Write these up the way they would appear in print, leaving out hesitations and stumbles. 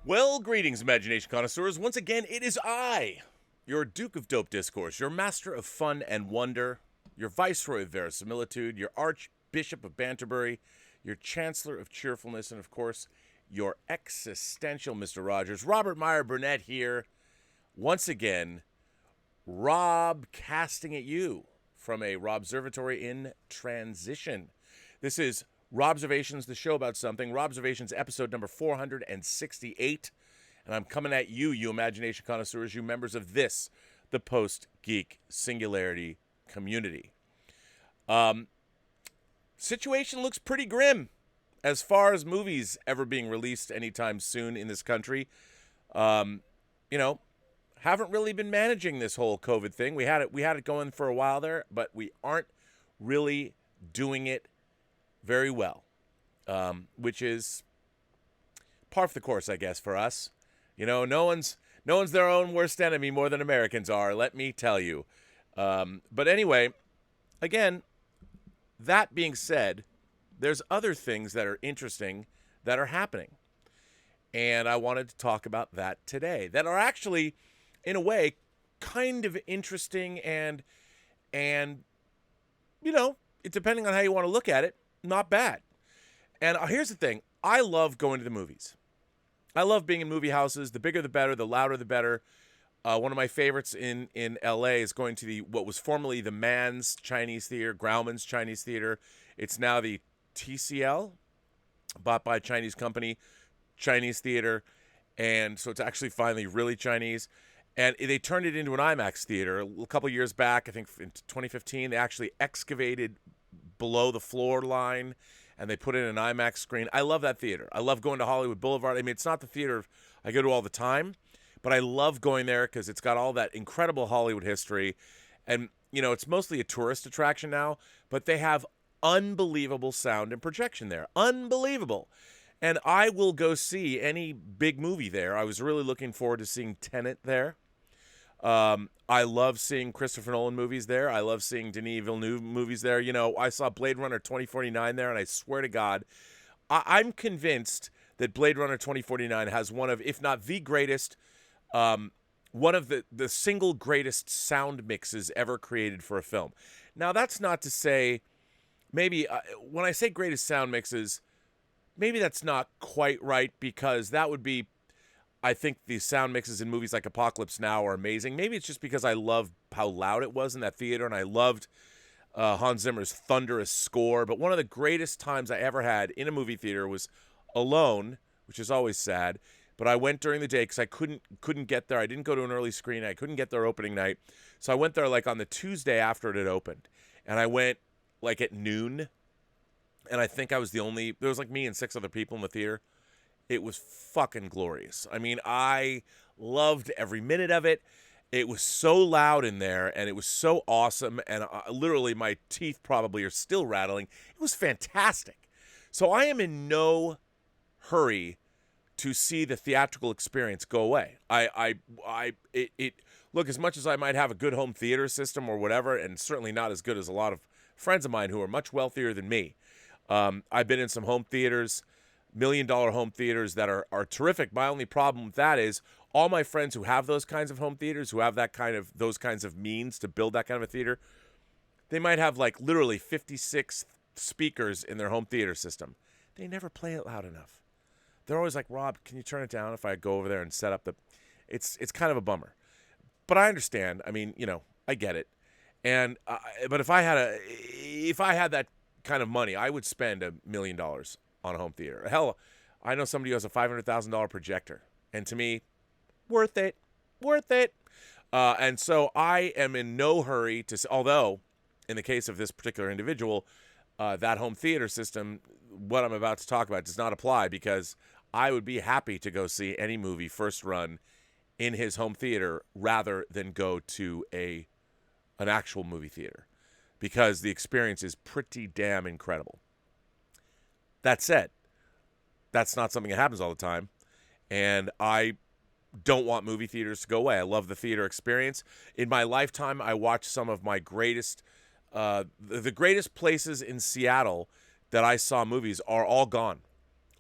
Well, greetings, imagination connoisseurs. Once again, it is I, your Duke of Dope Discourse, your master of fun and wonder, your viceroy of verisimilitude, your archbishop of Banterbury, your chancellor of cheerfulness, and of course, your existential Mr. Rogers. Robert Meyer Burnett here, once again, Rob casting at you from a Robservatory in transition. This is Robservations, the show about something. Robservations, episode number 468. And I'm coming at you, you imagination connoisseurs, you members of this, the Post-Geek Singularity community. Situation looks pretty grim as far as movies ever being released anytime soon in this country. Haven't really been managing this whole COVID thing. We had it going for a while there, but we aren't really doing it very well, which is par for the course, I guess, for us. No one's their own worst enemy more than Americans are, let me tell you. But anyway, again, that being said, there's other things that are interesting that are happening. And I wanted to talk about that today, that are actually, in a way, kind of interesting and depending on how you want to look at it, not bad. And here's the thing. I love going to the movies. I love being in movie houses. The bigger the better, the louder the better. One of my favorites in L.A. is going to what was formerly the Mann's Chinese Theater, Grauman's Chinese Theater. It's now the TCL, bought by a Chinese company, Chinese Theater. And so it's actually finally really Chinese. And they turned it into an IMAX theater. A couple years back, I think in 2015, they actually excavated below the floor line, and they put in an IMAX screen. I love that theater. I love going to Hollywood Boulevard. I mean, it's not the theater I go to all the time, but I love going there because it's got all that incredible Hollywood history. And, it's mostly a tourist attraction now, but they have unbelievable sound and projection there. Unbelievable. And I will go see any big movie there. I was really looking forward to seeing Tenet there. I love seeing Christopher Nolan movies there. I love seeing Denis Villeneuve movies there. I saw Blade Runner 2049 there, and I swear to God, I'm convinced that Blade Runner 2049 has one of, if not the greatest, one of the single greatest sound mixes ever created for a film. Now, that's not to say, maybe, when I say greatest sound mixes, maybe that's not quite right, because that would be, I think the sound mixes in movies like Apocalypse Now are amazing. Maybe it's just because I love how loud it was in that theater, and I loved Hans Zimmer's thunderous score. But one of the greatest times I ever had in a movie theater was alone, which is always sad. But I went during the day because I couldn't get there. I didn't go to an early screening. I couldn't get there opening night. So I went there like on the Tuesday after it had opened. And I went like at noon. And I think I was there was like me and 6 other people in the theater. It was fucking glorious. I mean, I loved every minute of it. It was so loud in there, and it was so awesome, and literally my teeth probably are still rattling. It was fantastic. So I am in no hurry to see the theatrical experience go away. Look, as much as I might have a good home theater system or whatever, and certainly not as good as a lot of friends of mine who are much wealthier than me. I've been in some home theaters, $1 million home theaters that are terrific. My only problem with that is all my friends who have those kinds of home theaters, who have those kinds of means to build that kind of a theater, they might have like literally 56 speakers in their home theater system. They never play it loud enough. They're always like, Rob, can you turn it down if I go over there and set up it's kind of a bummer. But I understand. I mean, I get it. And but if I had that kind of money, I would spend $1 million on a home theater. Hell, I know somebody who has a $500,000 projector, and to me, worth it. And so I am in no hurry although in the case of this particular individual, that home theater system, what I'm about to talk about does not apply, because I would be happy to go see any movie first run in his home theater rather than go to an actual movie theater, because the experience is pretty damn incredible. That said, that's not something that happens all the time, and I don't want movie theaters to go away. I love the theater experience. In my lifetime, I watched some of my greatest, the greatest places in Seattle that I saw movies are all gone.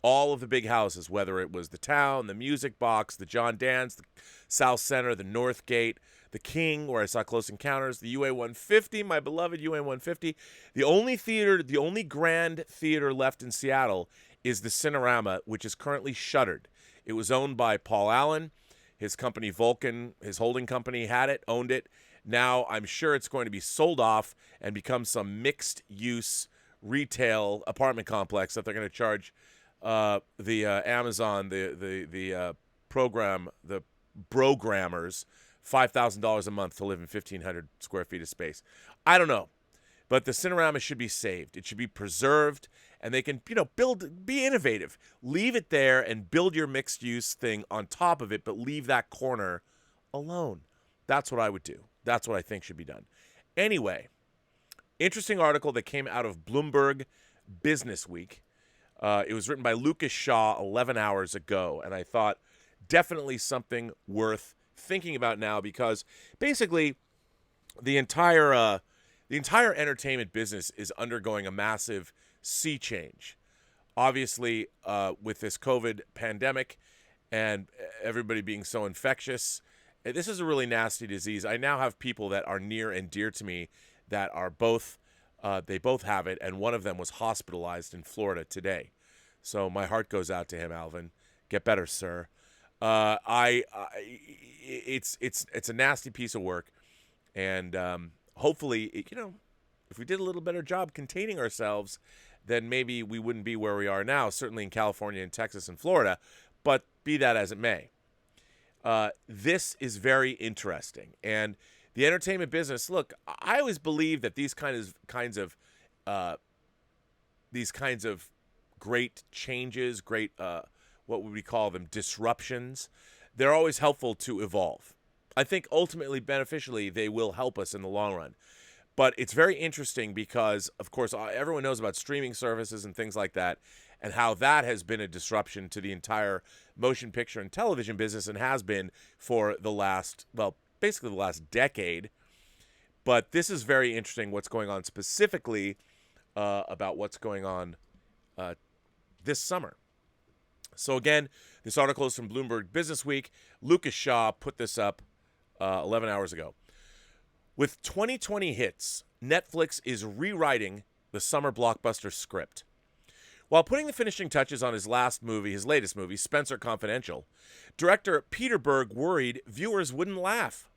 all of the big houses, whether it was the Town, the Music Box, the John Dance, the South Center, the North Gate, the King, where I saw Close Encounters, the UA 150, my beloved UA 150. The only grand theater left in Seattle is the Cinerama, which is currently shuttered. It was owned by Paul Allen. His company Vulcan, his holding company, had it, owned it. Now I'm sure it's going to be sold off and become some mixed-use retail apartment complex that they're going to charge the Amazon, the programmers, $5,000 a month to live in 1,500 square feet of space. I don't know, but the Cinerama should be saved. It should be preserved, and they can, be innovative. Leave it there and build your mixed-use thing on top of it, but leave that corner alone. That's what I would do. That's what I think should be done. Anyway, interesting article that came out of Bloomberg Business Week. It was written by Lucas Shaw 11 hours ago, and I thought definitely something worth thinking about now, because basically the entire entertainment business is undergoing a massive sea change. Obviously, with this COVID pandemic and everybody being so infectious, this is a really nasty disease. I now have people that are near and dear to me that are both they both have it, and one of them was hospitalized in Florida today. So my heart goes out to him, Alvin. Get better, sir. It's a nasty piece of work, and hopefully, if we did a little better job containing ourselves, then maybe we wouldn't be where we are now. Certainly in California and Texas and Florida, but be that as it may, this is very interesting. And the entertainment business. Look, I always believe that these kinds of great changes, great what would we call them, disruptions, they're always helpful to evolve. I think ultimately, beneficially, they will help us in the long run. But it's very interesting because, of course, everyone knows about streaming services and things like that, and how that has been a disruption to the entire motion picture and television business, and has been for the last, basically the last decade. But this is very interesting what's going on specifically about what's going on this summer. So again, this article is from Bloomberg Business Week. Lucas Shaw put this up 11 hours ago. With 2020 hits, Netflix is rewriting the summer blockbuster script. While putting the finishing touches on his latest movie, Spencer Confidential, director Peter Berg worried viewers wouldn't laugh.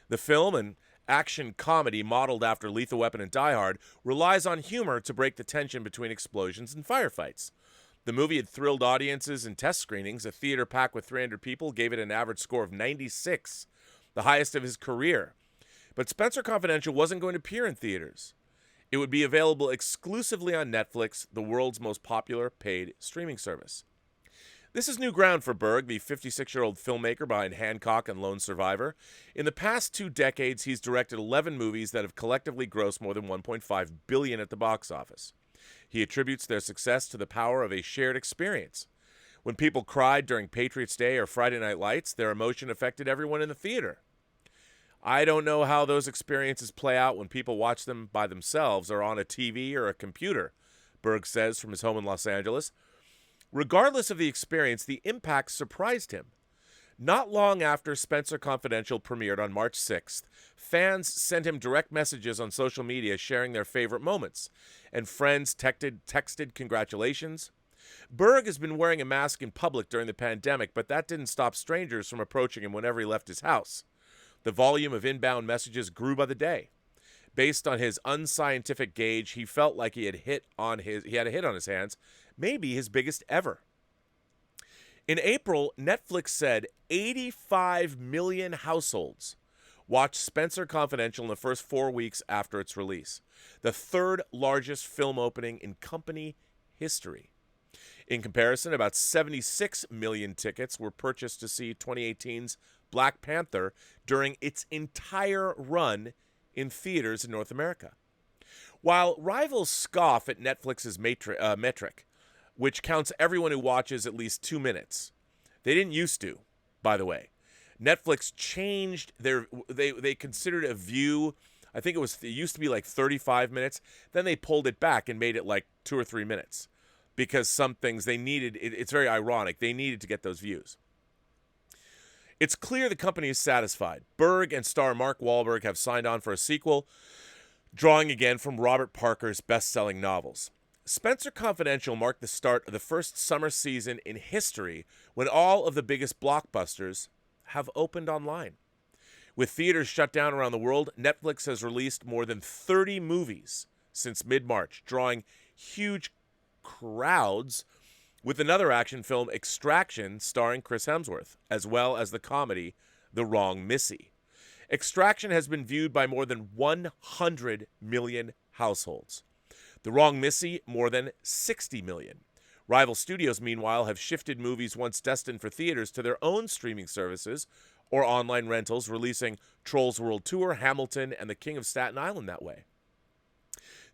The film, an action comedy modeled after Lethal Weapon and Die Hard, relies on humor to break the tension between explosions and firefights. The movie had thrilled audiences in test screenings. A theater packed with 300 people gave it an average score of 96, the highest of his career. But Spencer Confidential wasn't going to appear in theaters. It would be available exclusively on Netflix, the world's most popular paid streaming service. This is new ground for Berg, the 56-year-old filmmaker behind Hancock and Lone Survivor. In the past 2 decades, he's directed 11 movies that have collectively grossed more than $1.5 billion at the box office. He attributes their success to the power of a shared experience. When people cried during Patriots Day or Friday Night Lights, their emotion affected everyone in the theater. I don't know how those experiences play out when people watch them by themselves or on a TV or a computer, Berg says from his home in Los Angeles. Regardless of the experience, the impact surprised him. Not long after Spencer Confidential premiered on March 6th, fans sent him direct messages on social media sharing their favorite moments, and friends texted congratulations. Berg has been wearing a mask in public during the pandemic, but that didn't stop strangers from approaching him whenever he left his house. The volume of inbound messages grew by the day. Based on his unscientific gauge, he felt like he had a hit on his hands, maybe his biggest ever. In April, Netflix said 85 million households watched Spencer Confidential in the first 4 weeks after its release, the third largest film opening in company history. In comparison, about 76 million tickets were purchased to see 2018's Black Panther during its entire run in theaters in North America. While rivals scoff at Netflix's metric, which counts everyone who watches at least 2 minutes. They didn't used to, by the way. Netflix changed they considered a view, I think it used to be like 35 minutes, then they pulled it back and made it like 2 or 3 minutes. because some things they needed, it's very ironic, they needed to get those views. It's clear the company is satisfied. Berg and star Mark Wahlberg have signed on for a sequel, drawing again from Robert Parker's best-selling novels. Spencer Confidential marked the start of the first summer season in history when all of the biggest blockbusters have opened online. With theaters shut down around the world, Netflix has released more than 30 movies since mid-March, drawing huge crowds, with another action film, Extraction, starring Chris Hemsworth, as well as the comedy The Wrong Missy. Extraction has been viewed by more than 100 million households. The Wrong Missy, more than 60 million. Rival studios, meanwhile, have shifted movies once destined for theaters to their own streaming services or online rentals, releasing Trolls World Tour, Hamilton, and The King of Staten Island that way.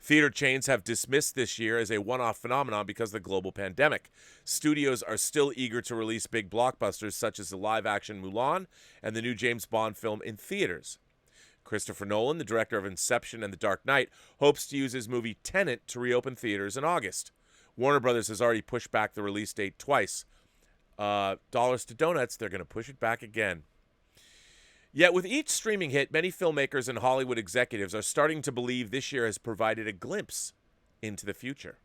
Theater chains have dismissed this year as a one-off phenomenon because of the global pandemic. Studios are still eager to release big blockbusters such as the live-action Mulan and the new James Bond film in theaters. Christopher Nolan, the director of Inception and The Dark Knight, hopes to use his movie Tenet to reopen theaters in August. Warner Brothers has already pushed back the release date twice. Dollars to donuts, they're going to push it back again. Yet with each streaming hit, many filmmakers and Hollywood executives are starting to believe this year has provided a glimpse into the future.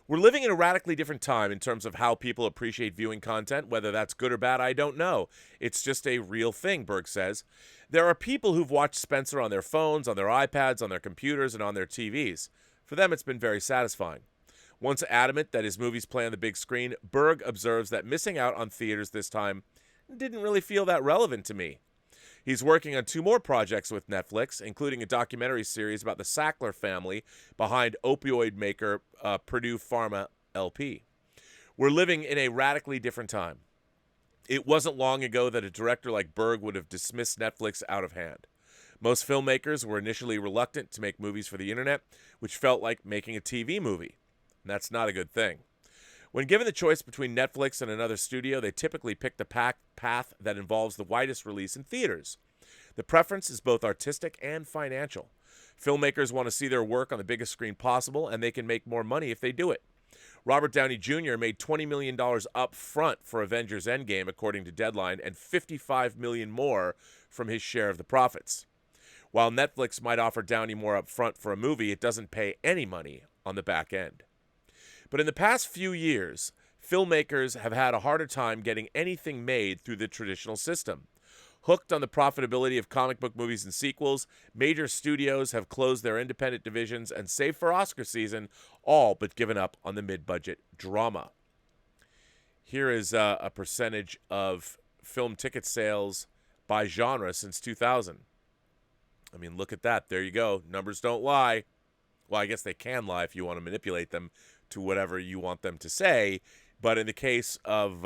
We're living in a radically different time in terms of how people appreciate viewing content. Whether that's good or bad, I don't know. It's just a real thing, Berg says. There are people who've watched Spencer on their phones, on their iPads, on their computers, and on their TVs. For them, it's been very satisfying. Once adamant that his movies play on the big screen, Berg observes that missing out on theaters this time didn't really feel that relevant to me. He's working on 2 more projects with Netflix, including a documentary series about the Sackler family behind opioid maker Purdue Pharma LP. We're living in a radically different time. It wasn't long ago that a director like Berg would have dismissed Netflix out of hand. Most filmmakers were initially reluctant to make movies for the internet, which felt like making a TV movie. And that's not a good thing. When given the choice between Netflix and another studio, they typically pick the path that involves the widest release in theaters. The preference is both artistic and financial. Filmmakers want to see their work on the biggest screen possible, and they can make more money if they do it. Robert Downey Jr. made $20 million up front for Avengers Endgame, according to Deadline, and $55 million more from his share of the profits. While Netflix might offer Downey more up front for a movie, it doesn't pay any money on the back end. But in the past few years, filmmakers have had a harder time getting anything made through the traditional system. Hooked on the profitability of comic book movies and sequels, major studios have closed their independent divisions and, save for Oscar season, all but given up on the mid-budget drama. Here is a percentage of film ticket sales by genre since 2000. I mean, look at that. There you go. Numbers don't lie. Well, I guess they can lie if you want to manipulate them to whatever you want them to say. But in the case of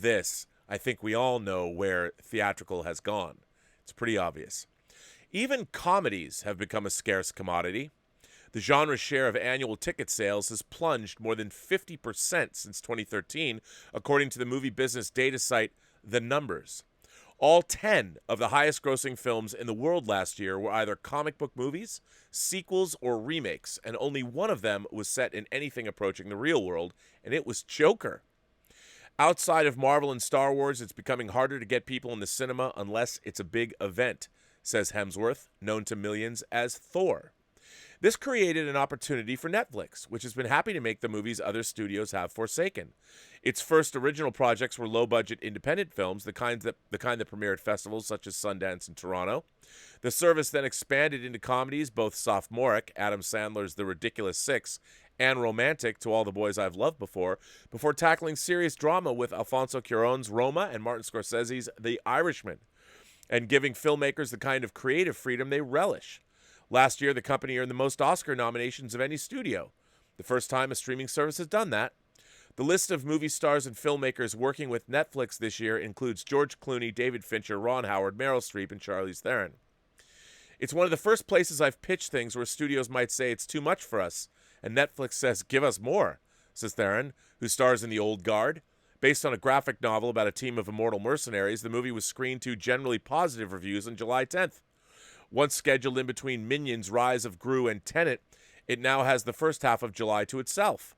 this, I think we all know where theatrical has gone. It's pretty obvious. Even comedies have become a scarce commodity. The genre's share of annual ticket sales has plunged more than 50% since 2013, according to the movie business data site The Numbers. All 10 of the highest-grossing films in the world last year were either comic book movies, sequels, or remakes, and only one of them was set in anything approaching the real world, and it was Joker. Outside of Marvel and Star Wars, it's becoming harder to get people in the cinema unless it's a big event, says Hemsworth, known to millions as Thor. This created an opportunity for Netflix, which has been happy to make the movies other studios have forsaken. Its first original projects were low-budget independent films, the kind that premiere at festivals such as Sundance and Toronto. The service then expanded into comedies, both sophomoric, Adam Sandler's The Ridiculous Six, and romantic, To All the Boys I've Loved before tackling serious drama with Alfonso Cuarón's Roma and Martin Scorsese's The Irishman, and giving filmmakers the kind of creative freedom they relish. Last year, the company earned the most Oscar nominations of any studio, the first time a streaming service has done that. The list of movie stars and filmmakers working with Netflix this year includes George Clooney, David Fincher, Ron Howard, Meryl Streep, and Charlize Theron. It's one of the first places I've pitched things where studios might say it's too much for us, and Netflix says, give us more, says Theron, who stars in The Old Guard. Based on a graphic novel about a team of immortal mercenaries, the movie was screened to generally positive reviews on July 10th. Once scheduled in between Minions, Rise of Gru, and Tenet, it now has the first half of July to itself.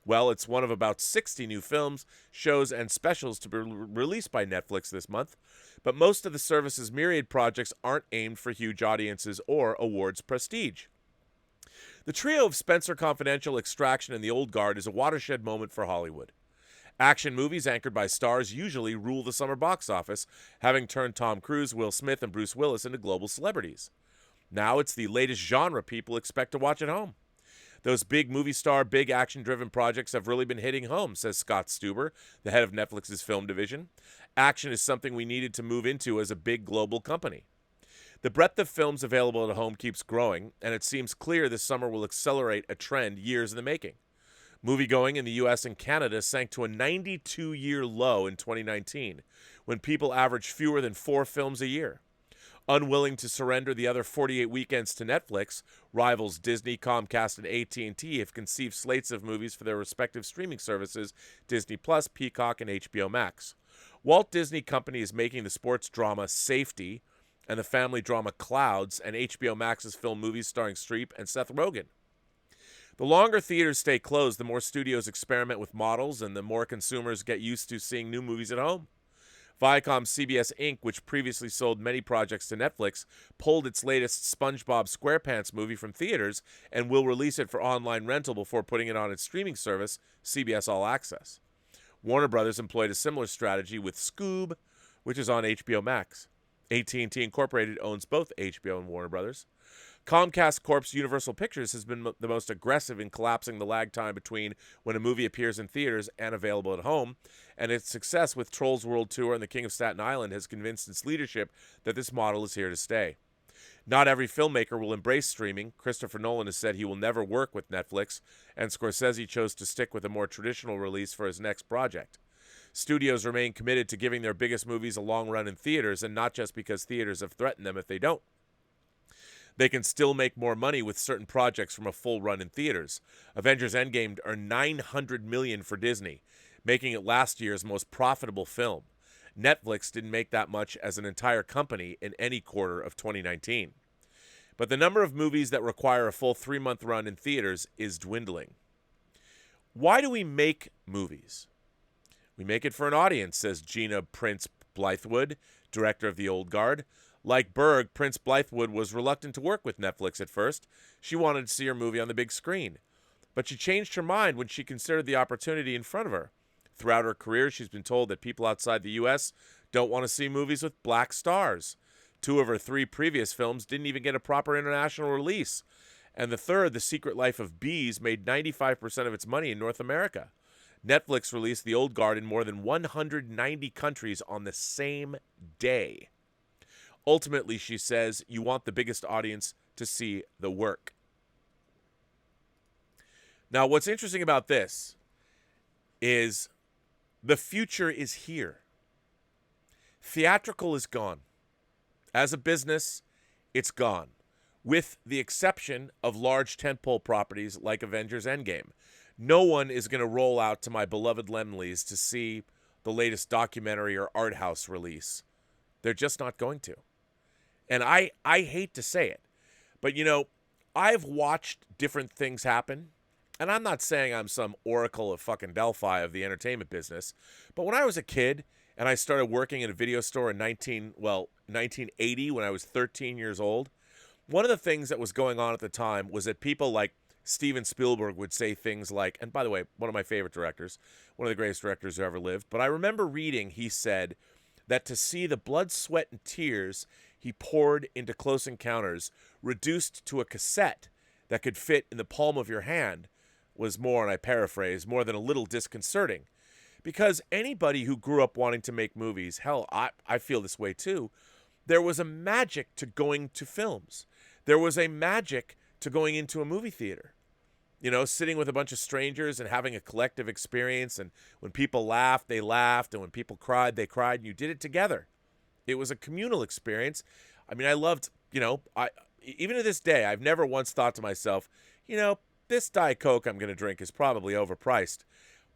Well, it's one of about 60 new films, shows, and specials to be released by Netflix this month, but most of the service's myriad projects aren't aimed for huge audiences or awards prestige. The trio of Spencer Confidential, Extraction, and The Old Guard is a watershed moment for Hollywood. Action movies anchored by stars usually rule the summer box office, having turned Tom Cruise, Will Smith, and Bruce Willis into global celebrities. Now it's the latest genre people expect to watch at home. Those big movie star, big action-driven projects have really been hitting home, says Scott Stuber, the head of Netflix's film division. Action is something we needed to move into as a big global company. The breadth of films available at home keeps growing, and it seems clear this summer will accelerate a trend years in the making. Moviegoing in the U.S. and Canada sank to a 92-year low in 2019, when people averaged fewer than 4 films a year. Unwilling to surrender the other 48 weekends to Netflix, rivals Disney, Comcast, and AT&T have conceived slates of movies for their respective streaming services, Disney+, Peacock, and HBO Max. Walt Disney Company is making the sports drama Safety and the family drama Clouds, and HBO Max's film movies starring Streep and Seth Rogen. The longer theaters stay closed, the more studios experiment with models, and the more consumers get used to seeing new movies at home. Viacom's CBS Inc., which previously sold many projects to Netflix, pulled its latest SpongeBob SquarePants movie from theaters and will release it for online rental before putting it on its streaming service, CBS All Access. Warner Brothers employed a similar strategy with Scoob, which is on HBO Max. AT&T Incorporated owns both HBO and Warner Brothers. Comcast Corp's Universal Pictures has been the most aggressive in collapsing the lag time between when a movie appears in theaters and available at home, and its success with Trolls World Tour and The King of Staten Island has convinced its leadership that this model is here to stay. Not every filmmaker will embrace streaming. Christopher Nolan has said he will never work with Netflix, and Scorsese chose to stick with a more traditional release for his next project. Studios remain committed to giving their biggest movies a long run in theaters, and not just because theaters have threatened them if they don't. They can still make more money with certain projects from a full run in theaters. Avengers Endgame earned $900 million for Disney, making it last year's most profitable film. Netflix didn't make that much as an entire company in any quarter of 2019. But the number of movies that require a full 3-month run in theaters is dwindling. Why do we make movies? We make it for an audience, says Gina Prince Blythewood, director of The Old Guard. Like Berg, Prince Blythewood was reluctant to work with Netflix at first. She wanted to see her movie on the big screen. But she changed her mind when she considered the opportunity in front of her. Throughout her career, she's been told that people outside the U.S. don't want to see movies with black stars. 2 of her 3 previous films didn't even get a proper international release. And the third, The Secret Life of Bees, made 95% of its money in North America. Netflix released The Old Guard in more than 190 countries on the same day. Ultimately, she says, you want the biggest audience to see the work. Now, what's interesting about this is the future is here. Theatrical is gone. As a business, it's gone, with the exception of large tentpole properties like Avengers Endgame. No one is going to roll out to my beloved Lemleys to see the latest documentary or art house release. They're just not going to. And I hate to say it, but, you know, I've watched different things happen, and I'm not saying I'm some oracle of fucking Delphi of the entertainment business, but when I was a kid and I started working in a video store in 1980 when I was 13 years old, one of the things that was going on at the time was that people like Steven Spielberg would say things like, and by the way, one of my favorite directors, one of the greatest directors who ever lived, but I remember reading, he said that to see the blood, sweat, and tears he poured into Close Encounters, reduced to a cassette that could fit in the palm of your hand, was more, and I paraphrase, more than a little disconcerting. Because anybody who grew up wanting to make movies, hell, I feel this way too, there was a magic to going to films. There was a magic to going into a movie theater. You know, sitting with a bunch of strangers and having a collective experience, and when people laughed, they laughed, and when people cried, they cried, and you did it together. It was a communal experience. I mean, I loved, you know, even to this day, I've never once thought to myself, you know, this Diet Coke I'm going to drink is probably overpriced.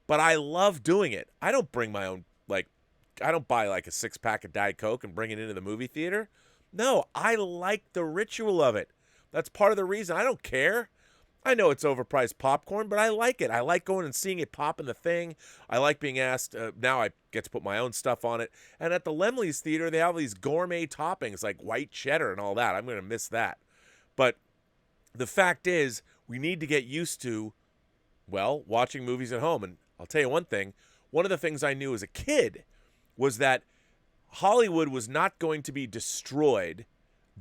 But I love doing it. I don't bring my own, I don't buy like a 6-pack of Diet Coke and bring it into the movie theater. No, I like the ritual of it. That's part of the reason. I don't care I know it's overpriced popcorn, but I like it. I like going and seeing it pop in the thing. I like being asked. Now I get to put my own stuff on it. And at the Laemmle's Theater, they have these gourmet toppings like white cheddar and all that. I'm going to miss that. But the fact is, we need to get used to, well, watching movies at home. And I'll tell you one thing. One of the things I knew as a kid was that Hollywood was not going to be destroyed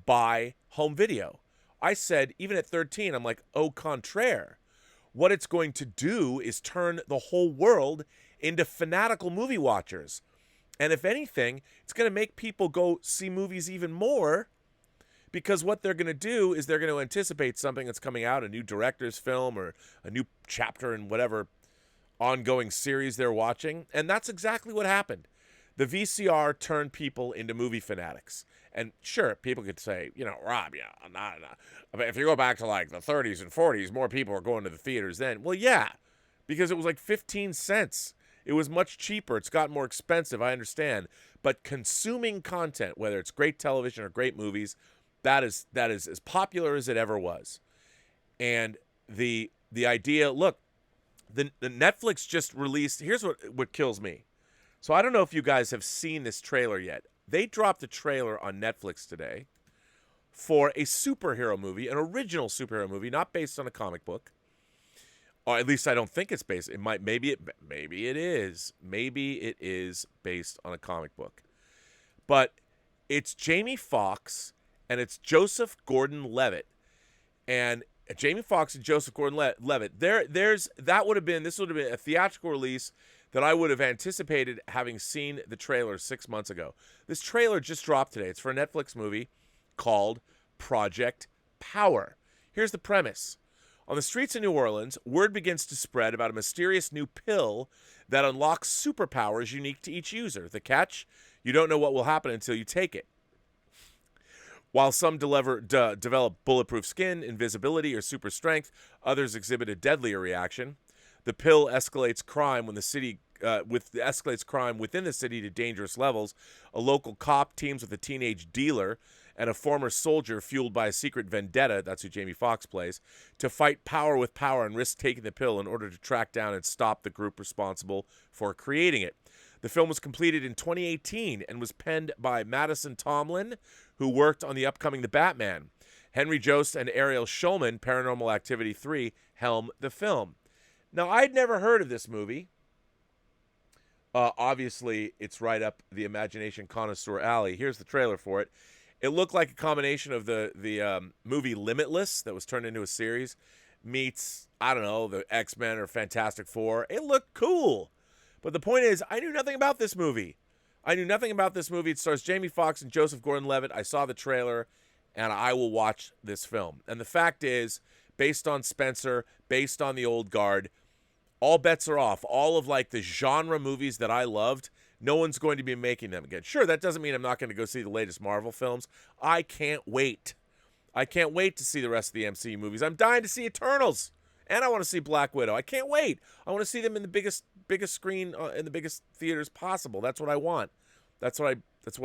by home video. I said, even at 13, I'm like, au contraire. What it's going to do is turn the whole world into fanatical movie watchers. And if anything, it's going to make people go see movies even more, because what they're going to do is they're going to anticipate something that's coming out, a new director's film or a new chapter in whatever ongoing series they're watching. And that's exactly what happened. The VCR turned people into movie fanatics. And sure, people could say, Rob, if you go back to like the 30s and 40s, more people were going to the theaters then. Well, yeah, because it was like 15 cents. It was much cheaper. It's gotten more expensive, I understand. But consuming content, whether it's great television or great movies, that is as popular as it ever was. And the idea, look, the Netflix just released, here's what kills me. So I don't know if you guys have seen this trailer yet. They dropped a trailer on Netflix today for a superhero movie, an original superhero movie, not based on a comic book. Or at least I don't think it's based. Maybe it is. Maybe it is based on a comic book. But it's Jamie Foxx and it's Joseph Gordon-Levitt. And Jamie Foxx and Joseph Gordon-Levitt. This would have been a theatrical release that I would have anticipated having seen the trailer 6 months ago. This trailer just dropped today. It's for a Netflix movie called Project Power. Here's the premise. On the streets of New Orleans, word begins to spread about a mysterious new pill that unlocks superpowers unique to each user. The catch? You don't know what will happen until you take it. While some develop bulletproof skin, invisibility, or super strength, others exhibit a deadlier reaction. The pill escalates crime escalates crime within the city to dangerous levels. A local cop teams with a teenage dealer and a former soldier fueled by a secret vendetta, that's who Jamie Foxx plays, to fight power with power and risk taking the pill in order to track down and stop the group responsible for creating it. The film was completed in 2018 and was penned by Madison Tomlin, who worked on the upcoming The Batman. Henry Jost and Ariel Schulman, Paranormal Activity 3, helm the film. Now, I'd never heard of this movie. Obviously, it's right up the imagination connoisseur alley. Here's the trailer for it. It looked like a combination of the movie Limitless that was turned into a series meets, I don't know, the X-Men or Fantastic Four. It looked cool. But the point is, I knew nothing about this movie. It stars Jamie Foxx and Joseph Gordon-Levitt. I saw the trailer, and I will watch this film. And the fact is, based on Spencer, based on the old guard, all bets are off. All of like the genre movies that I loved, no one's going to be making them again. Sure, that doesn't mean I'm not going to go see the latest Marvel films. I can't wait. I can't wait to see the rest of the MCU movies. I'm dying to see Eternals, and I want to see Black Widow. I can't wait. I want to see them in the biggest screen in the biggest theaters possible. That's what I want. That's what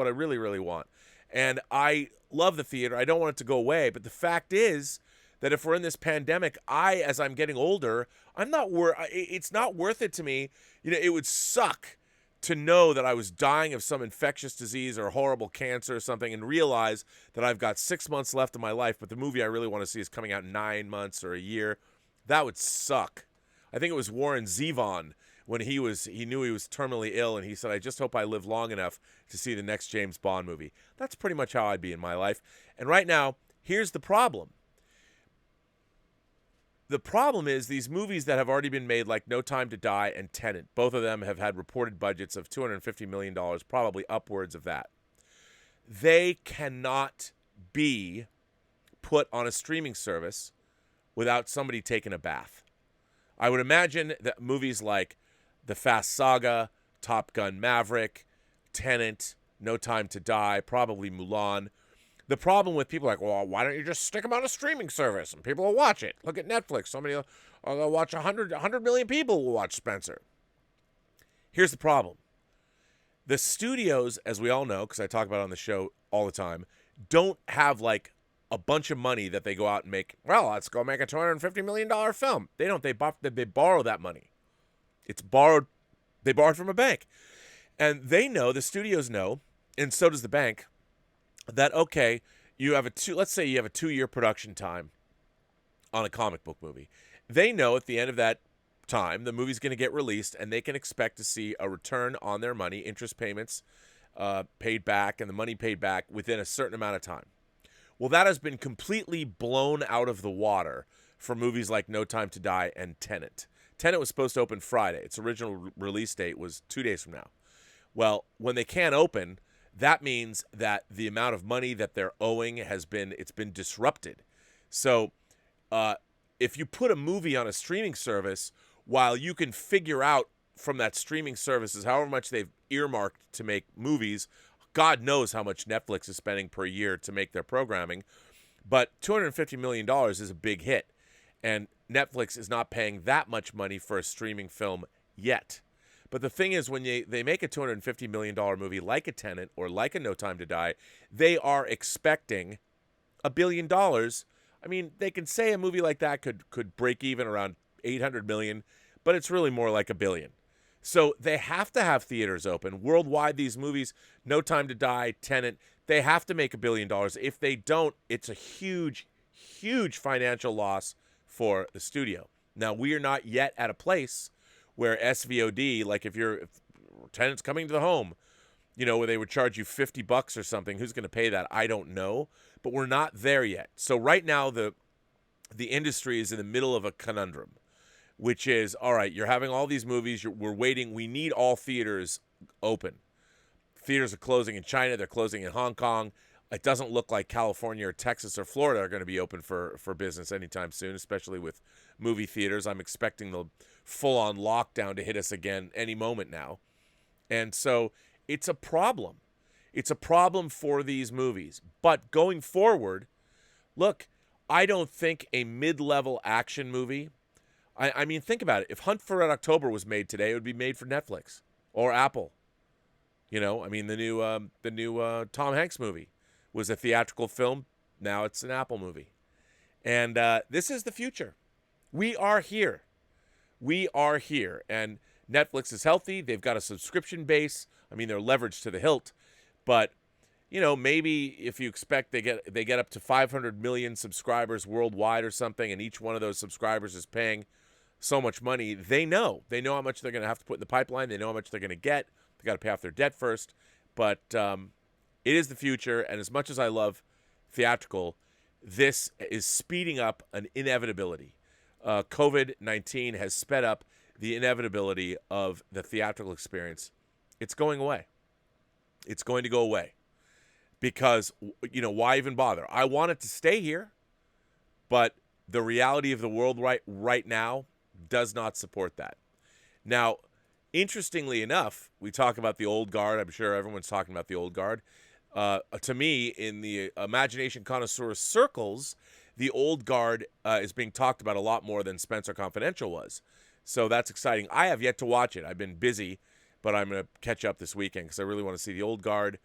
I really, really want. And I love the theater. I don't want it to go away. But the fact is that if we're in this pandemic, as I'm getting older, it's not worth it to me. It would suck to know that I was dying of some infectious disease or horrible cancer or something and realize that I've got 6 months left of my life, but the movie I really want to see is coming out in 9 months or a year. That would suck. I think it was Warren Zevon when he knew he was terminally ill, and he said, I just hope I live long enough to see the next James Bond movie. That's pretty much how I'd be in my life. And right now, here's the problem. The problem is these movies that have already been made, like No Time to Die and Tenet, both of them have had reported budgets of $250 million, probably upwards of that. They cannot be put on a streaming service without somebody taking a bath. I would imagine that movies like The Fast Saga, Top Gun Maverick, Tenet, No Time to Die, probably Mulan. The problem with people like, well, why don't you just stick them on a streaming service and people will watch it? Look at Netflix. Somebody will watch 100 million people will watch Spencer. Here's the problem. The studios, as we all know, because I talk about it on the show all the time, don't have like a bunch of money that they go out and make. Well, let's go make a $250 million film. They don't. They borrow that money. It's borrowed. They borrowed from a bank. And they know, the studios know, and so does the bank, that, okay, let's say you have a 2-year production time on a comic book movie. They know at the end of that time, the movie's going to get released, and they can expect to see a return on their money, interest payments paid back, and the money paid back within a certain amount of time. Well, that has been completely blown out of the water for movies like No Time to Die and Tenet. Tenet was supposed to open Friday. Its original release date was 2 days from now. Well, when they can't open, that means that the amount of money that they're owing it's been disrupted. So if you put a movie on a streaming service, while you can figure out from that streaming services however much they've earmarked to make movies, God knows how much Netflix is spending per year to make their programming, but $250 million is a big hit, and Netflix is not paying that much money for a streaming film yet. But the thing is, when they make a $250 million movie like a Tenet or like a No Time to Die, they are expecting $1 billion. I mean, they can say a movie like that could break even around $800 million, but it's really more like $1 billion. So they have to have theaters open. Worldwide, these movies, No Time to Die, Tenet, they have to make $1 billion. If they don't, it's a huge, huge financial loss for the studio. Now, we are not yet at a place where SVOD, like if Tenet's coming to the home, where they would charge you $50 or something, who's going to pay that? I don't know, but we're not there yet. So right now, the industry is in the middle of a conundrum, which is, all right, you're having all these movies, we're waiting, we need all theaters open. Theaters are closing in China, they're closing in Hong Kong. It doesn't look like California or Texas or Florida are going to be open for business anytime soon, especially with movie theaters. I'm expecting the full-on lockdown to hit us again any moment now. And so it's a problem. It's a problem for these movies. But going forward, look, I don't think a mid-level action movie, I mean, think about it. If Hunt for Red October was made today, it would be made for Netflix or Apple. I mean, the new Tom Hanks movie was a theatrical film. Now it's an Apple movie. And this is the future. We are here. We are here. And Netflix is healthy. They've got a subscription base. I mean, they're leveraged to the hilt. But, maybe if you expect they get up to 500 million subscribers worldwide or something, and each one of those subscribers is paying so much money, they know how much they're going to have to put in the pipeline. They know how much they're going to get. They got to pay off their debt first. But it is the future, and as much as I love theatrical, this is speeding up an inevitability. COVID-19 has sped up the inevitability of the theatrical experience. It's going away. It's going to go away. Because, why even bother? I want it to stay here, but the reality of the world right now does not support that. Now, interestingly enough, we talk about the old guard. I'm sure everyone's talking about the old guard. To me, in the imagination connoisseur circles, the old guard is being talked about a lot more than Spencer Confidential was. So that's exciting. I have yet to watch it. I've been busy, but I'm going to catch up this weekend because I really want to see the old guard.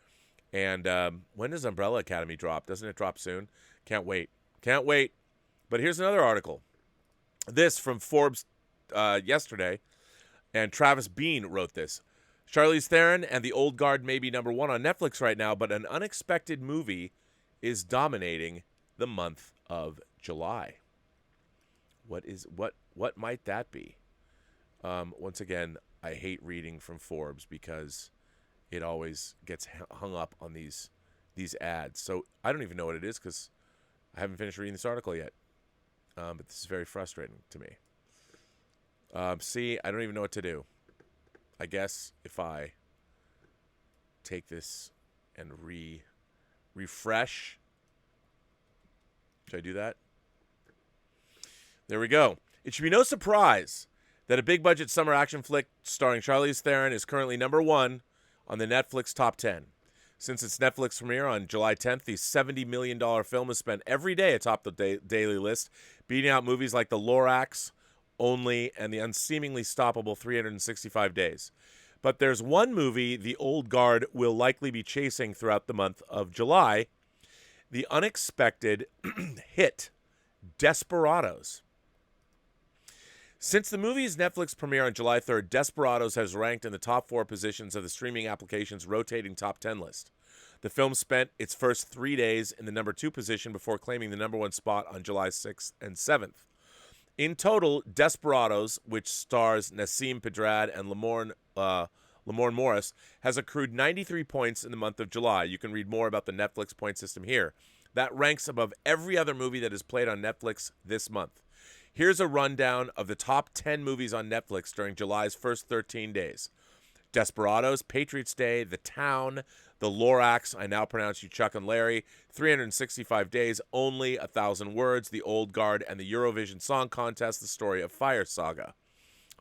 And when does Umbrella Academy drop? Doesn't it drop soon? Can't wait. Can't wait. But here's another article. This from Forbes yesterday, and Travis Bean wrote this. Charlize Theron and the Old Guard may be number one on Netflix right now, but an unexpected movie is dominating the month of July. What might that be? Once again, I hate reading from Forbes because it always gets hung up on these ads. So I don't even know what it is because I haven't finished reading this article yet. But this is very frustrating to me. See, I don't even know what to do. I guess if I take this and refresh. Should I do that? There we go. It should be no surprise that a big-budget summer action flick starring Charlize Theron is currently number one on the Netflix Top 10. Since its Netflix premiere on July 10th, the $70 million film has spent every day atop the daily list, beating out movies like The Lorax, Only, and the unseemingly stoppable 365 Days. But there's one movie the Old Guard will likely be chasing throughout the month of July. The unexpected hit, Desperados. Since the movie's Netflix premiere on July 3rd, Desperados has ranked in the top 4 positions of the streaming application's rotating top 10 list. The film spent its first 3 days in the number 2 position before claiming the number 1 spot on July 6th and 7th. In total, Desperados, which stars Nassim Pedrad and Lamorne Morris, has accrued 93 points in the month of July. You can read more about the Netflix point system here. That ranks above every other movie that is played on Netflix this month. Here's a rundown of the top 10 movies on Netflix during July's first 13 days. Desperados, Patriots Day, The Town, The Lorax, I Now Pronounce You Chuck and Larry, 365 Days, Only, 1,000 Words, The Old Guard, and the Eurovision Song Contest, The Story of Fire Saga.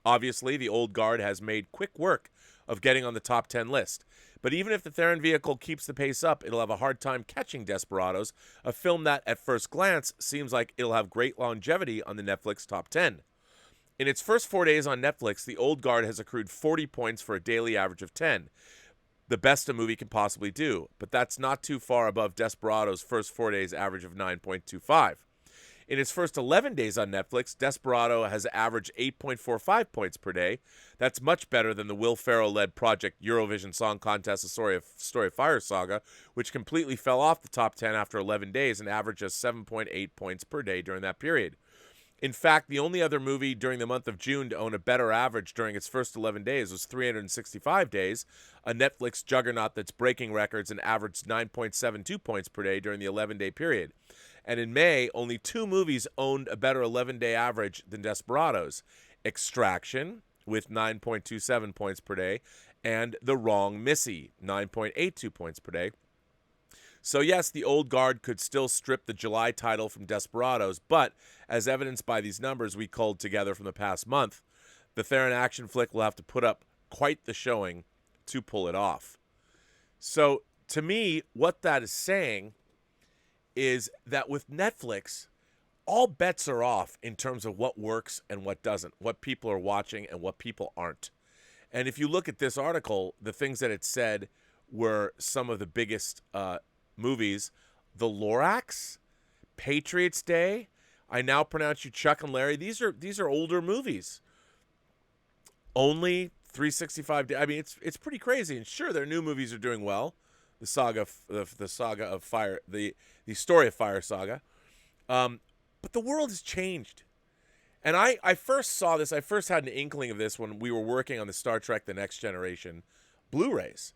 Obviously, The Old Guard has made quick work of getting on the top 10 list. But even if the Theron vehicle keeps the pace up, it'll have a hard time catching Desperados, a film that, at first glance, seems like it'll have great longevity on the Netflix top 10. In its first 4 days on Netflix, The Old Guard has accrued 40 points for a daily average of 10. The best a movie can possibly do, but that's not too far above Desperados' first 4 days average of 9.25. In its first 11 days on Netflix, Desperado has averaged 8.45 points per day. That's much better than the Will Ferrell-led Project Eurovision Song Contest, The Story of Fire Saga, which completely fell off the top 10 after 11 days and averaged just 7.8 points per day during that period. In fact, the only other movie during the month of June to own a better average during its first 11 days was 365 Days, a Netflix juggernaut that's breaking records and averaged 9.72 points per day during the 11-day period. And in May, only 2 movies owned a better 11-day average than Desperados: Extraction, with 9.27 points per day, and The Wrong Missy, 9.82 points per day. So yes, The Old Guard could still strip the July title from Desperados, but as evidenced by these numbers we culled together from the past month, the Theron action flick will have to put up quite the showing to pull it off. So to me, what that is saying is that with Netflix, all bets are off in terms of what works and what doesn't, what people are watching and what people aren't. And if you look at this article, the things that it said were some of the biggest movies: The Lorax, Patriots Day, I Now Pronounce You Chuck and Larry. These are older movies. Only 365 Days. I mean, it's pretty crazy. And sure, their new movies are doing well. The saga of fire, the Story of Fire Saga. But the world has changed. And I first saw this, I first had an inkling of this when we were working on the Star Trek The Next Generation Blu-rays.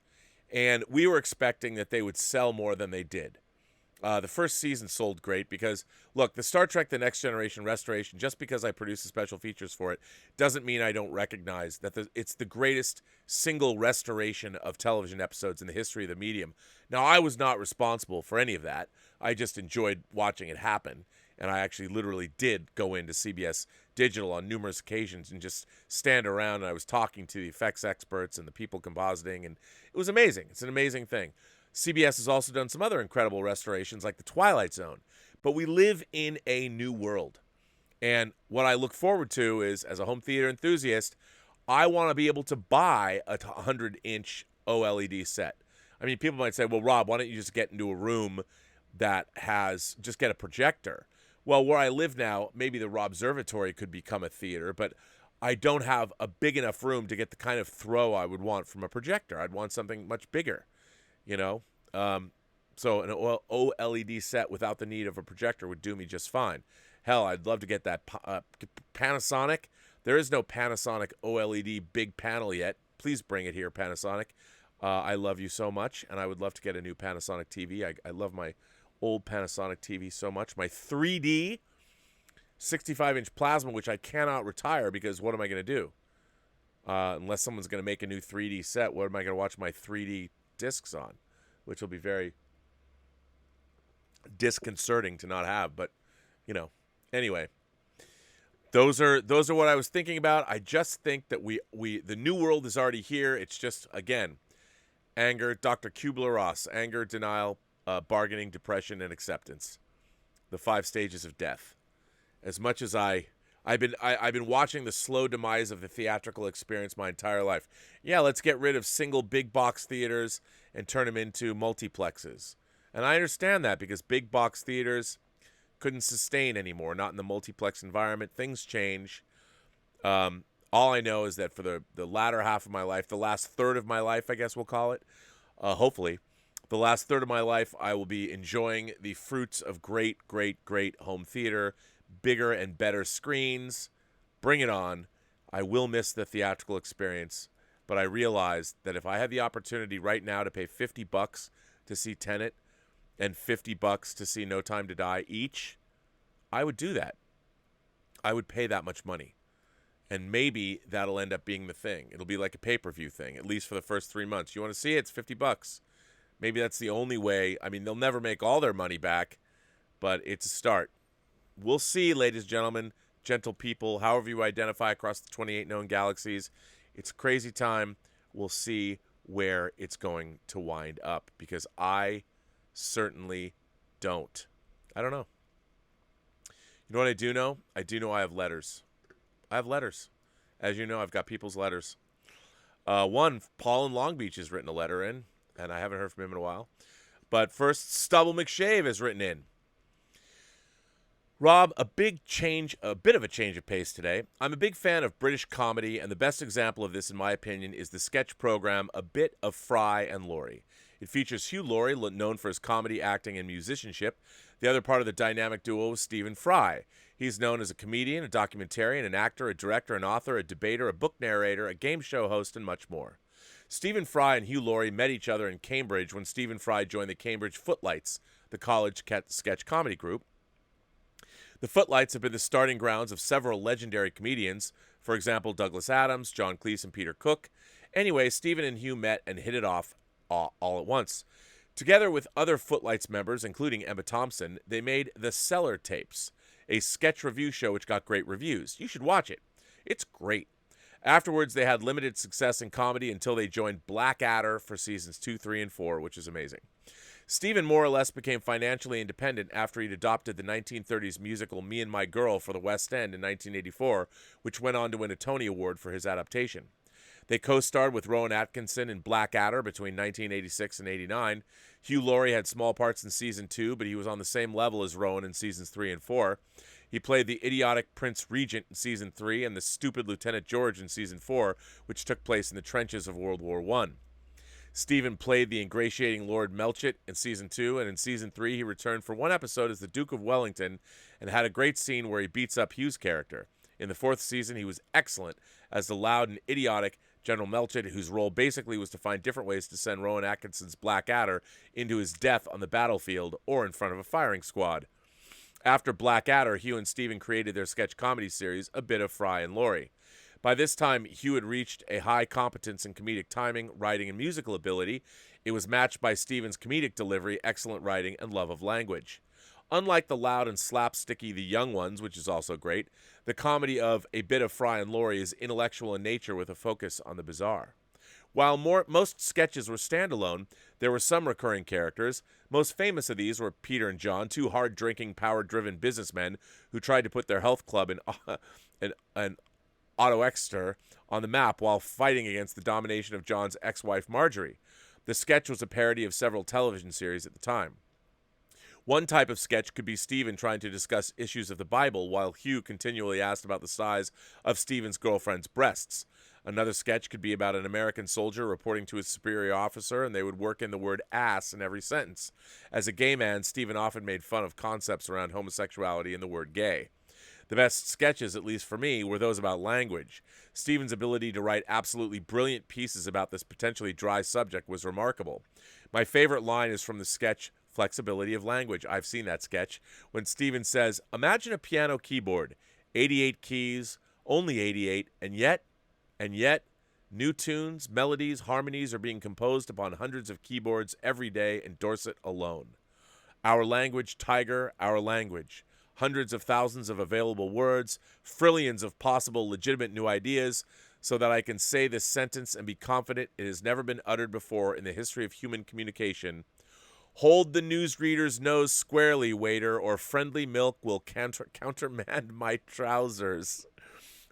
And we were expecting that they would sell more than they did. The first season sold great because, look, the Star Trek The Next Generation restoration, just because I produce the special features for it, doesn't mean I don't recognize that it's the greatest single restoration of television episodes in the history of the medium. Now, I was not responsible for any of that. I just enjoyed watching it happen. And I actually literally did go into CBS Digital on numerous occasions and just stand around, and I was talking to the effects experts and the people compositing, and it was amazing. It's an amazing thing. CBS has also done some other incredible restorations like The Twilight Zone. But we live in a new world. And what I look forward to is, as a home theater enthusiast, I want to be able to buy a 100-inch OLED set. I mean, people might say, well, Rob, why don't you just get into a room that has, just get a projector? Well, where I live now, maybe the Robservatory could become a theater, but I don't have a big enough room to get the kind of throw I would want from a projector. I'd want something much bigger, you know? So an OLED set without the need of a projector would do me just fine. Hell, I'd love to get that Panasonic. There is no Panasonic OLED big panel yet. Please bring it here, Panasonic. I love you so much, and I would love to get a new Panasonic TV. I love my old Panasonic TV so much. My 3D 65-inch plasma, which I cannot retire because what am I going to do? Unless someone's going to make a new 3D set, what am I going to watch my 3D discs on? Which will be very disconcerting to not have. But, you know, anyway, those are what I was thinking about. I just think that the new world is already here. It's just, again, anger, Dr. Kubler-Ross, anger, denial, bargaining, depression, and acceptance. The 5 stages of death. As much as I've been watching the slow demise of the theatrical experience my entire life. Yeah, let's get rid of single big box theaters and turn them into multiplexes. And I understand that because big box theaters couldn't sustain anymore, not in the multiplex environment. Things change. All I know is that for the latter half of my life, the last third of my life, I guess we'll call it, hopefully, the last third of my life, I will be enjoying the fruits of great, great, great home theater, bigger and better screens. Bring it on. I will miss the theatrical experience, but I realize that if I had the opportunity right now to pay $50 to see Tenet and $50 to see No Time to Die each, I would do that. I would pay that much money. And maybe that'll end up being the thing. It'll be like a pay-per-view thing, at least for the first 3 months. You want to see it? It's $50. Maybe that's the only way. I mean, they'll never make all their money back, but it's a start. We'll see, ladies and gentlemen, gentle people, however you identify across the 28 known galaxies. It's a crazy time. We'll see where it's going to wind up, because I certainly don't. I don't know. You know what I do know? I do know I have letters. I have letters. As you know, I've got people's letters. One, Paul in Long Beach has written a letter in, and I haven't heard from him in a while. But first, Stubble McShave has written in. Rob, a bit of a change of pace today. I'm a big fan of British comedy, and the best example of this, in my opinion, is the sketch program A Bit of Fry and Laurie. It features Hugh Laurie, known for his comedy, acting, and musicianship. The other part of the dynamic duo is Stephen Fry. He's known as a comedian, a documentarian, an actor, a director, an author, a debater, a book narrator, a game show host, and much more. Stephen Fry and Hugh Laurie met each other in Cambridge when Stephen Fry joined the Cambridge Footlights, the college sketch comedy group. The Footlights have been the starting grounds of several legendary comedians, for example, Douglas Adams, John Cleese, and Peter Cook. Anyway, Stephen and Hugh met and hit it off all at once. Together with other Footlights members, including Emma Thompson, they made The Cellar Tapes, a sketch review show which got great reviews. You should watch it. It's great. Afterwards, they had limited success in comedy until they joined Blackadder for seasons 2, 3, and 4, which is amazing. Stephen more or less became financially independent after he'd adopted the 1930s musical Me and My Girl for the West End in 1984, which went on to win a Tony Award for his adaptation. They co-starred with Rowan Atkinson in Blackadder between 1986 and 89. Hugh Laurie had small parts in season 2, but he was on the same level as Rowan in seasons 3 and 4. He played the idiotic Prince Regent in season 3 and the stupid Lieutenant George in season 4, which took place in the trenches of World War I. Stephen played the ingratiating Lord Melchett in season 2, and in season 3 he returned for one episode as the Duke of Wellington and had a great scene where he beats up Hugh's character. In the 4th season, he was excellent as the loud and idiotic General Melchett, whose role basically was to find different ways to send Rowan Atkinson's Blackadder into his death on the battlefield or in front of a firing squad. After Blackadder, Hugh and Stephen created their sketch comedy series, A Bit of Fry and Laurie. By this time, Hugh had reached a high competence in comedic timing, writing, and musical ability. It was matched by Stephen's comedic delivery, excellent writing, and love of language. Unlike the loud and slapsticky The Young Ones, which is also great, the comedy of A Bit of Fry and Laurie is intellectual in nature with a focus on the bizarre. While most sketches were standalone, there were some recurring characters. Most famous of these were Peter and John, two hard-drinking, power-driven businessmen who tried to put their health club in Uhtotogetmetheg on the map while fighting against the domination of John's ex-wife Marjorie. The sketch was a parody of several television series at the time. One type of sketch could be Stephen trying to discuss issues of the Bible while Hugh continually asked about the size of Stephen's girlfriend's breasts. Another sketch could be about an American soldier reporting to his superior officer, and they would work in the word ass in every sentence. As a gay man, Stephen often made fun of concepts around homosexuality and the word gay. The best sketches, at least for me, were those about language. Stephen's ability to write absolutely brilliant pieces about this potentially dry subject was remarkable. My favorite line is from the sketch Flexibility of Language. I've seen that sketch. When Stephen says, imagine a piano keyboard, 88 keys, only 88, and yet, new tunes, melodies, harmonies are being composed upon hundreds of keyboards every day in Dorset alone. Our language, Tiger, our language. Hundreds of thousands of available words, trillions of possible legitimate new ideas, so that I can say this sentence and be confident it has never been uttered before in the history of human communication. Hold the newsreader's nose squarely, waiter, or friendly milk will countermand my trousers.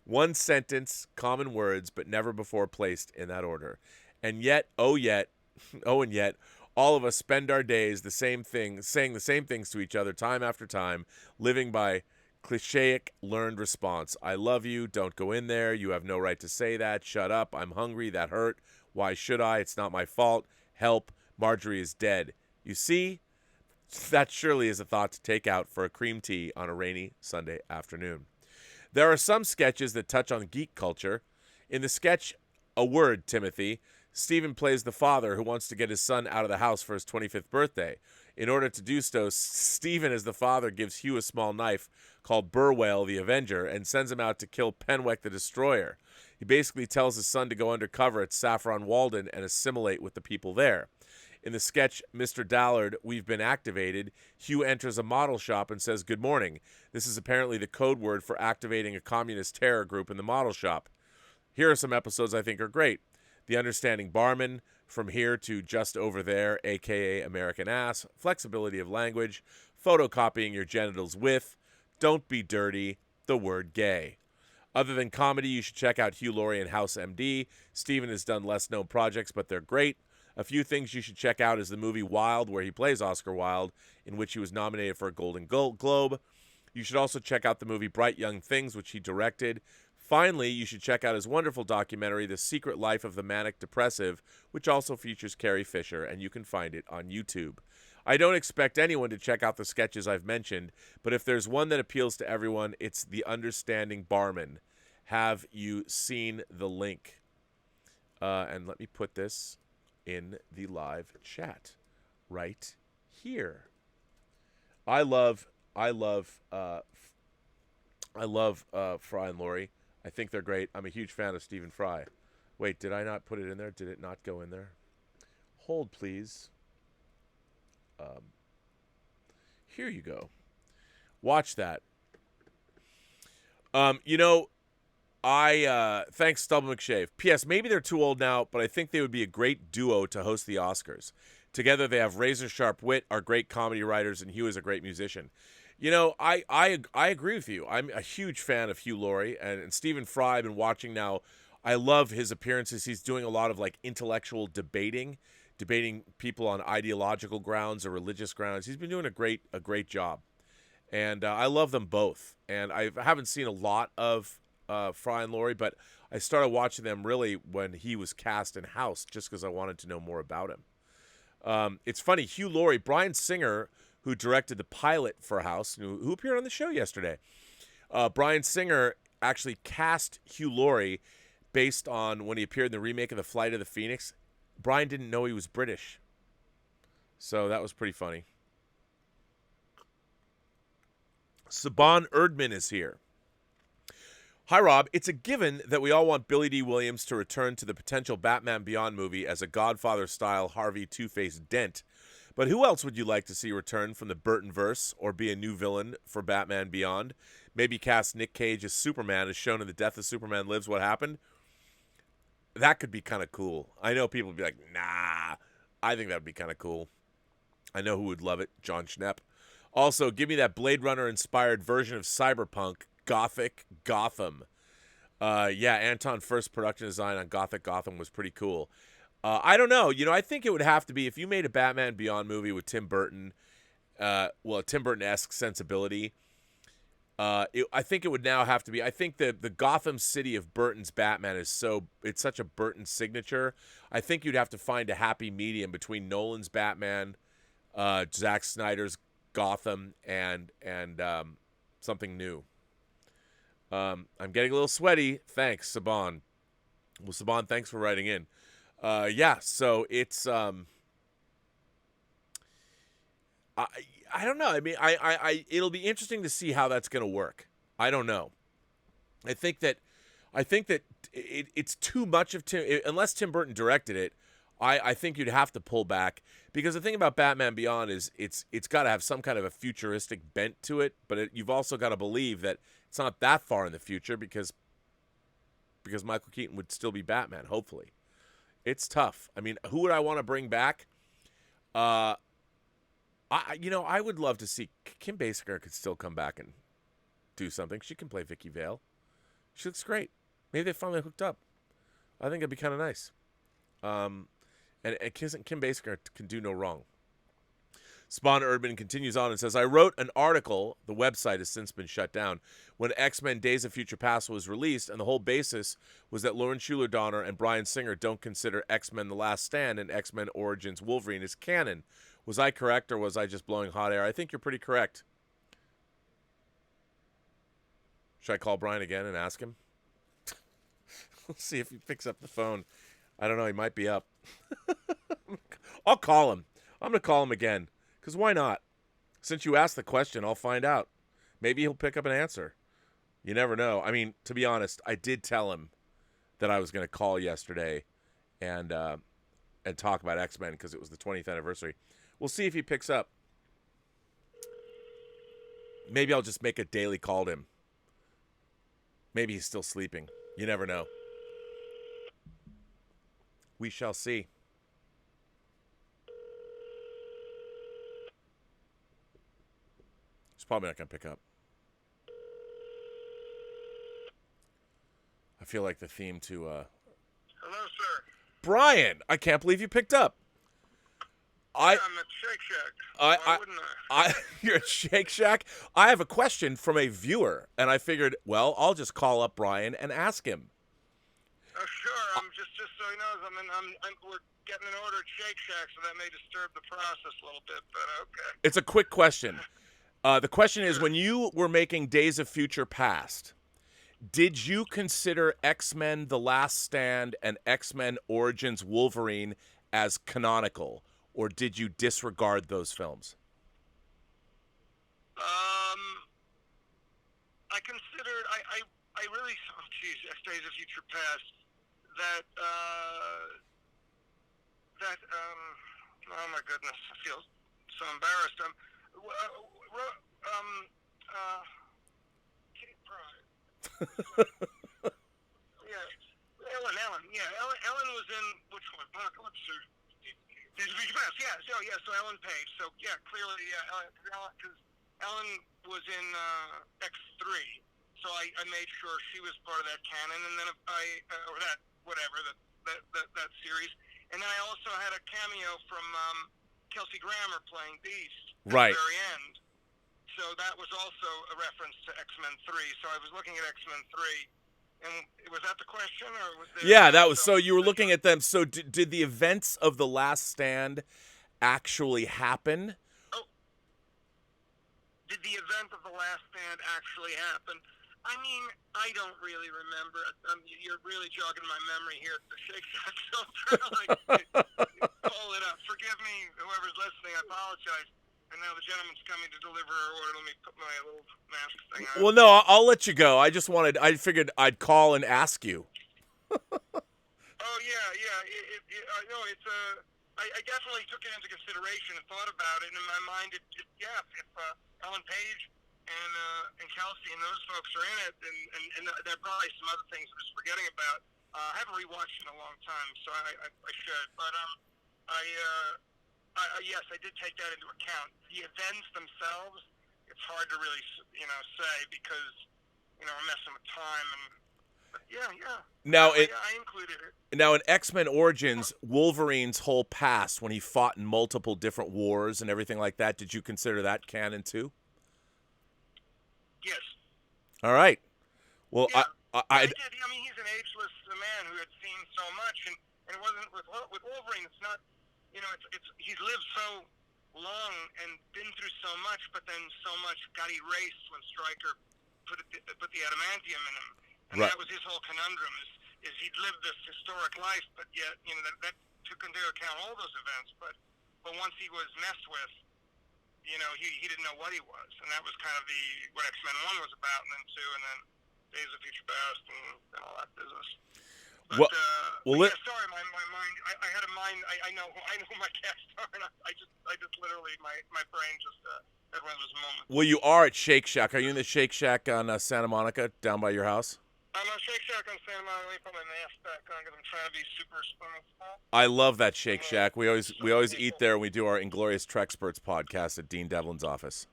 One sentence, common words, but never before placed in that order. And yet, oh and yet, All of us spend our days the same thing, saying the same things to each other time after time, living by clichéic learned response. I love you. Don't go in there. You have no right to say that. Shut up. I'm hungry. That hurt. Why should I? It's not my fault. Help. Marjorie is dead. You see? That surely is a thought to take out for a cream tea on a rainy Sunday afternoon. There are some sketches that touch on geek culture. In the sketch, A Word, Timothy, Stephen plays the father who wants to get his son out of the house for his 25th birthday. In order to do so, Stephen, as the father, gives Hugh a small knife called Burwell the Avenger and sends him out to kill Penwick the Destroyer. He basically tells his son to go undercover at Saffron Walden and assimilate with the people there. In the sketch, Mr. Dallard, We've Been Activated, Hugh enters a model shop and says, "Good morning." This is apparently the code word for activating a communist terror group in the model shop. Here are some episodes I think are great. The Understanding Barman, From Here to Just Over There, a.k.a. American Ass, Flexibility of Language, Photocopying Your Genitals With, Don't Be Dirty, The Word Gay. Other than comedy, you should check out Hugh Laurie and House MD. Stephen has done less-known projects, but they're great. A few things you should check out is the movie Wild, where he plays Oscar Wilde, in which he was nominated for a Golden Globe. You should also check out the movie Bright Young Things, which he directed. Finally, you should check out his wonderful documentary, The Secret Life of the Manic Depressive, which also features Carrie Fisher, and you can find it on YouTube. I don't expect anyone to check out the sketches I've mentioned, but if there's one that appeals to everyone, it's The Understanding Barman. Have you seen the link? And let me put this in the live chat right here. I love Fry and Laurie. I think they're great. I'm a huge fan of Stephen Fry. Wait, did I not put it in there? Did it not go in there? Hold, please. Here you go. Watch that. Thanks, Stubble McShave. P.S. Maybe they're too old now, but I think they would be a great duo to host the Oscars. Together, they have razor-sharp wit, are great comedy writers, and Hugh is a great musician. I agree with you. I'm a huge fan of Hugh Laurie, and Stephen Fry. I've been watching now. I love his appearances. He's doing a lot of intellectual debating people on ideological grounds or religious grounds. He's been doing a great job, and I love them both. And I haven't seen a lot of Fry and Laurie, but I started watching them really when he was cast in House, just because I wanted to know more about him. It's funny, Hugh Laurie, Bryan Singer, who directed the pilot for House, who appeared on the show yesterday. Bryan Singer actually cast Hugh Laurie based on when he appeared in the remake of The Flight of the Phoenix. Bryan didn't know he was British, so that was pretty funny. Saban Erdman is here. Hi, Rob. It's a given that we all want Billy D. Williams to return to the potential Batman Beyond movie as a Godfather-style Harvey Two-Face Dent. But who else would you like to see return from the Burtonverse or be a new villain for Batman Beyond? Maybe cast Nick Cage as Superman, as shown in The Death of Superman Lives What Happened? That could be kind of cool. I know people would be like, nah. I think that would be kind of cool. I know who would love it. John Schnepp. Also, give me that Blade Runner-inspired version of Cyberpunk, Gothic Gotham. Anton Firth's production design on Gothic Gotham was pretty cool. I don't know. I think it would have to be, if you made a Batman Beyond movie with Tim Burton, a Tim Burton-esque sensibility, I think it would now have to be, I think the Gotham City of Burton's Batman it's such a Burton signature. I think you'd have to find a happy medium between Nolan's Batman, Zack Snyder's Gotham, and something new. I'm getting a little sweaty. Thanks, Saban. Well, Saban, thanks for writing in. So it's I don't know. I mean, I it'll be interesting to see how that's going to work. I don't know. I think that it's too much of unless Tim Burton directed it. I think you'd have to pull back, because the thing about Batman Beyond is it's got to have some kind of a futuristic bent to it, but you've also got to believe that it's not that far in the future, because Michael Keaton would still be Batman, hopefully. It's tough. I mean, who would I want to bring back? I would love to see Kim Basinger could still come back and do something. She can play Vicky Vale. She looks great. Maybe they finally hooked up. I think it'd be kind of nice. And Kim Basinger can do no wrong. Spawn Urban continues on and says, I wrote an article, the website has since been shut down, when X-Men Days of Future Past was released, and the whole basis was that Lauren Schuler Donner and Bryan Singer don't consider X-Men The Last Stand and X-Men Origins Wolverine as canon. Was I correct, or was I just blowing hot air? I think you're pretty correct. Should I call Bryan again and ask him? Let's see if he picks up the phone. I don't know, he might be up. I'll call him. I'm going to call him again. Because why not? Since you asked the question, I'll find out. Maybe he'll pick up an answer. You never know. I mean, to be honest, I did tell him that I was going to call yesterday and talk about X-Men because it was the 20th anniversary. We'll see if he picks up. Maybe I'll just make a daily call to him. Maybe he's still sleeping. You never know. We shall see. He's probably not going to pick up. I feel like the theme to... Hello, sir. Bryan, I can't believe you picked up. I'm at Shake Shack. Why wouldn't I? You're at Shake Shack? I have a question from a viewer, and I figured, well, I'll just call up Bryan and ask him. Oh, sure. I'm just so he knows, we're getting an order at Shake Shack, so that may disturb the process a little bit, but okay. It's a quick question. The question is, when you were making Days of Future Past, did you consider X-Men The Last Stand and X-Men Origins Wolverine as canonical, or did you disregard those films? I considered, I really, Days of Future Past, oh my goodness, I feel so embarrassed. Ellen was in, which one? Apocalypse or Days of Future Past? Yeah, so Ellen Page. So, yeah, clearly, because Ellen was in X3, so I made sure she was part of that canon, and then that series. And then I also had a cameo from Kelsey Grammer playing Beast at the very end. So that was also a reference to X-Men 3. So I was looking at X-Men 3. And was that the question? Or was there that was, so you were looking at them. So did the events of The Last Stand actually happen? Oh. Did the event of The Last Stand actually happen? I mean, I don't really remember. You're really jogging my memory here at the Shake Shack, so I'm trying to pull it up. Forgive me, whoever's listening, I apologize. And now the gentleman's coming to deliver our order. Let me put my little mask thing on. Well, no, I'll let you go. I figured I'd call and ask you. Oh, yeah. I definitely took it into consideration and thought about it. And in my mind, if Ellen Page and Kelsey and those folks are in it, and there are probably some other things I'm just forgetting about. I haven't rewatched it in a long time, so I should. But yes, I did take that into account. The events themselves, it's hard to really, say because, we're messing with time. But yeah. Now, I included it. Now, in X-Men Origins, Wolverine's whole past, when he fought in multiple different wars and everything like that, did you consider that canon too? Yes. All right. Well, yeah. I did. I mean, he's an ageless man who had seen so much, and it wasn't with Wolverine. It's not. He's lived so long and been through so much, but then so much got erased when Stryker put the adamantium in him, and that was his whole conundrum: is he'd lived this historic life, but yet that took into account all those events, but once he was messed with, he didn't know what he was, and that was kind of what X-Men 1 was about, and then 2, and then Days of Future Past, and all that business. But, sorry, my mind. I had a mind. I know who my cast are, and I just literally my brain just had one of those moments. Well, you are at Shake Shack. Are you in the Shake Shack on Santa Monica, down by your house? I'm at Shake Shack on Santa Monica. Let me put my mask back on because I'm trying to be super responsible. I love that Shake Shack. We always eat there when we do our Inglorious Trexperts podcast at Dean Devlin's office.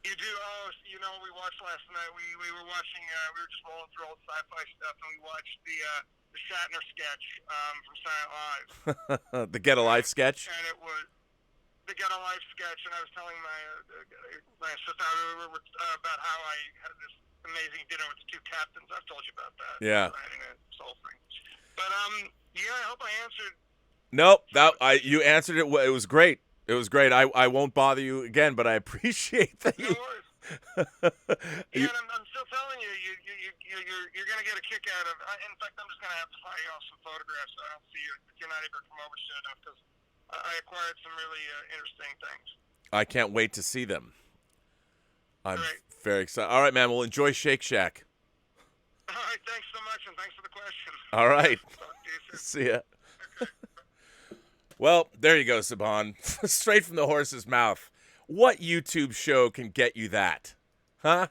You do? Oh, we watched last night. We were watching. We were just rolling through old sci-fi stuff, and we watched the the Shatner sketch from Silent Live. The Get Alive sketch. And it was the Get a Life sketch, and I was telling my sister about how I had this amazing dinner with the two captains. I've told you about that. Yeah. Writing a soul thing. But yeah, I hope I answered. Nope, you answered it. It was great. It was great. I won't bother you again, but I appreciate that. No worries. Yeah, and I'm still telling you, you're gonna get a kick out of. In fact, I'm just gonna have to fire you off some photographs. So I don't see you if you're not able to come over soon enough, because I acquired some really interesting things. I can't wait to see them. I'm Great. very excited. All right, man. We'll enjoy Shake Shack. All right, thanks so much, and thanks for the question. All right. Talk to you soon. See ya. Well, there you go, Saban. Straight from the horse's mouth. What YouTube show can get you that? Huh?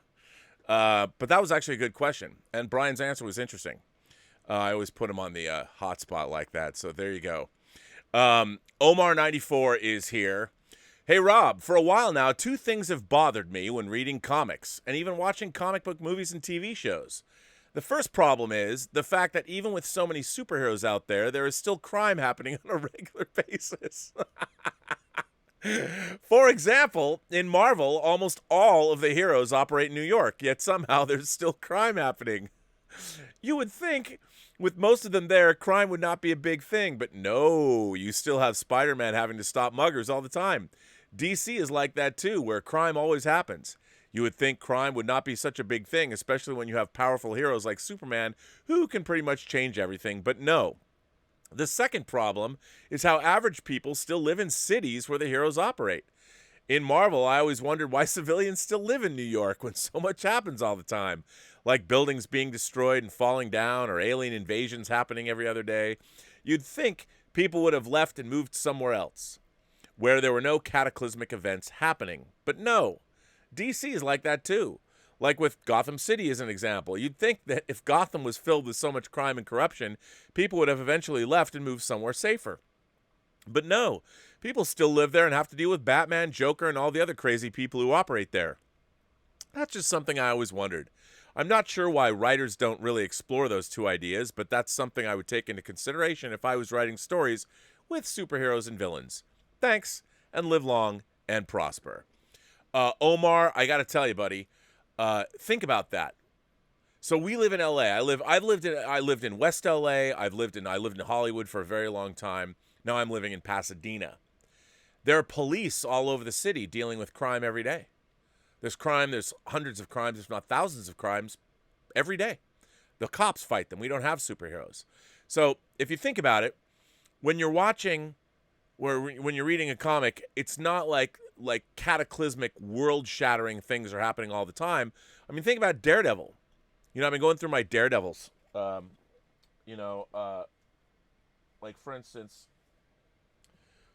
But that was actually a good question. And Brian's answer was interesting. I always put him on the hot spot like that. So there you go. Omar94 is here. Hey, Rob, for a while now, two things have bothered me when reading comics and even watching comic book movies and TV shows. The first problem is the fact that even with so many superheroes out there, there is still crime happening on a regular basis. For example, in Marvel, almost all of the heroes operate in New York, yet somehow there's still crime happening. You would think with most of them there, crime would not be a big thing, but no, you still have Spider-Man having to stop muggers all the time. DC is like that too, where crime always happens. You would think crime would not be such a big thing, especially when you have powerful heroes like Superman, who can pretty much change everything, but no. The second problem is how average people still live in cities where the heroes operate. In Marvel, I always wondered why civilians still live in New York when so much happens all the time, like buildings being destroyed and falling down or alien invasions happening every other day. You'd think people would have left and moved somewhere else, where there were no cataclysmic events happening, but no. DC is like that too. Like with Gotham City as an example. You'd think that if Gotham was filled with so much crime and corruption, people would have eventually left and moved somewhere safer. But no, people still live there and have to deal with Batman, Joker, and all the other crazy people who operate there. That's just something I always wondered. I'm not sure why writers don't really explore those two ideas, but that's something I would take into consideration if I was writing stories with superheroes and villains. Thanks, and live long and prosper. Omar, I got to tell you, buddy, think about that. So we live in LA. I lived in West LA. I lived in Hollywood for a very long time. Now I'm living in Pasadena. There are police all over the city dealing with crime every day. There's crime, there's hundreds of crimes, if not thousands of crimes every day. The cops fight them. We don't have superheroes. So if you think about it, when you're watching when you're reading a comic, it's not like cataclysmic, world-shattering things are happening all the time. I mean, think about Daredevil. You know, I've been going through my Daredevils. Like, for instance,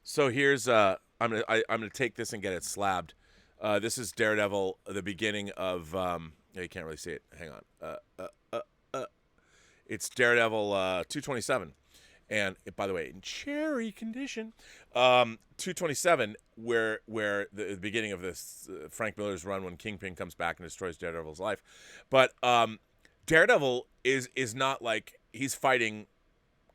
so here's I'm gonna take this and get it slabbed. This is Daredevil, the beginning of you can't really see it. Hang on. It's Daredevil 227. And by the way, in cherry condition, 227, where the beginning of this Frank Miller's run when Kingpin comes back and destroys Daredevil's life, but Daredevil is not like he's fighting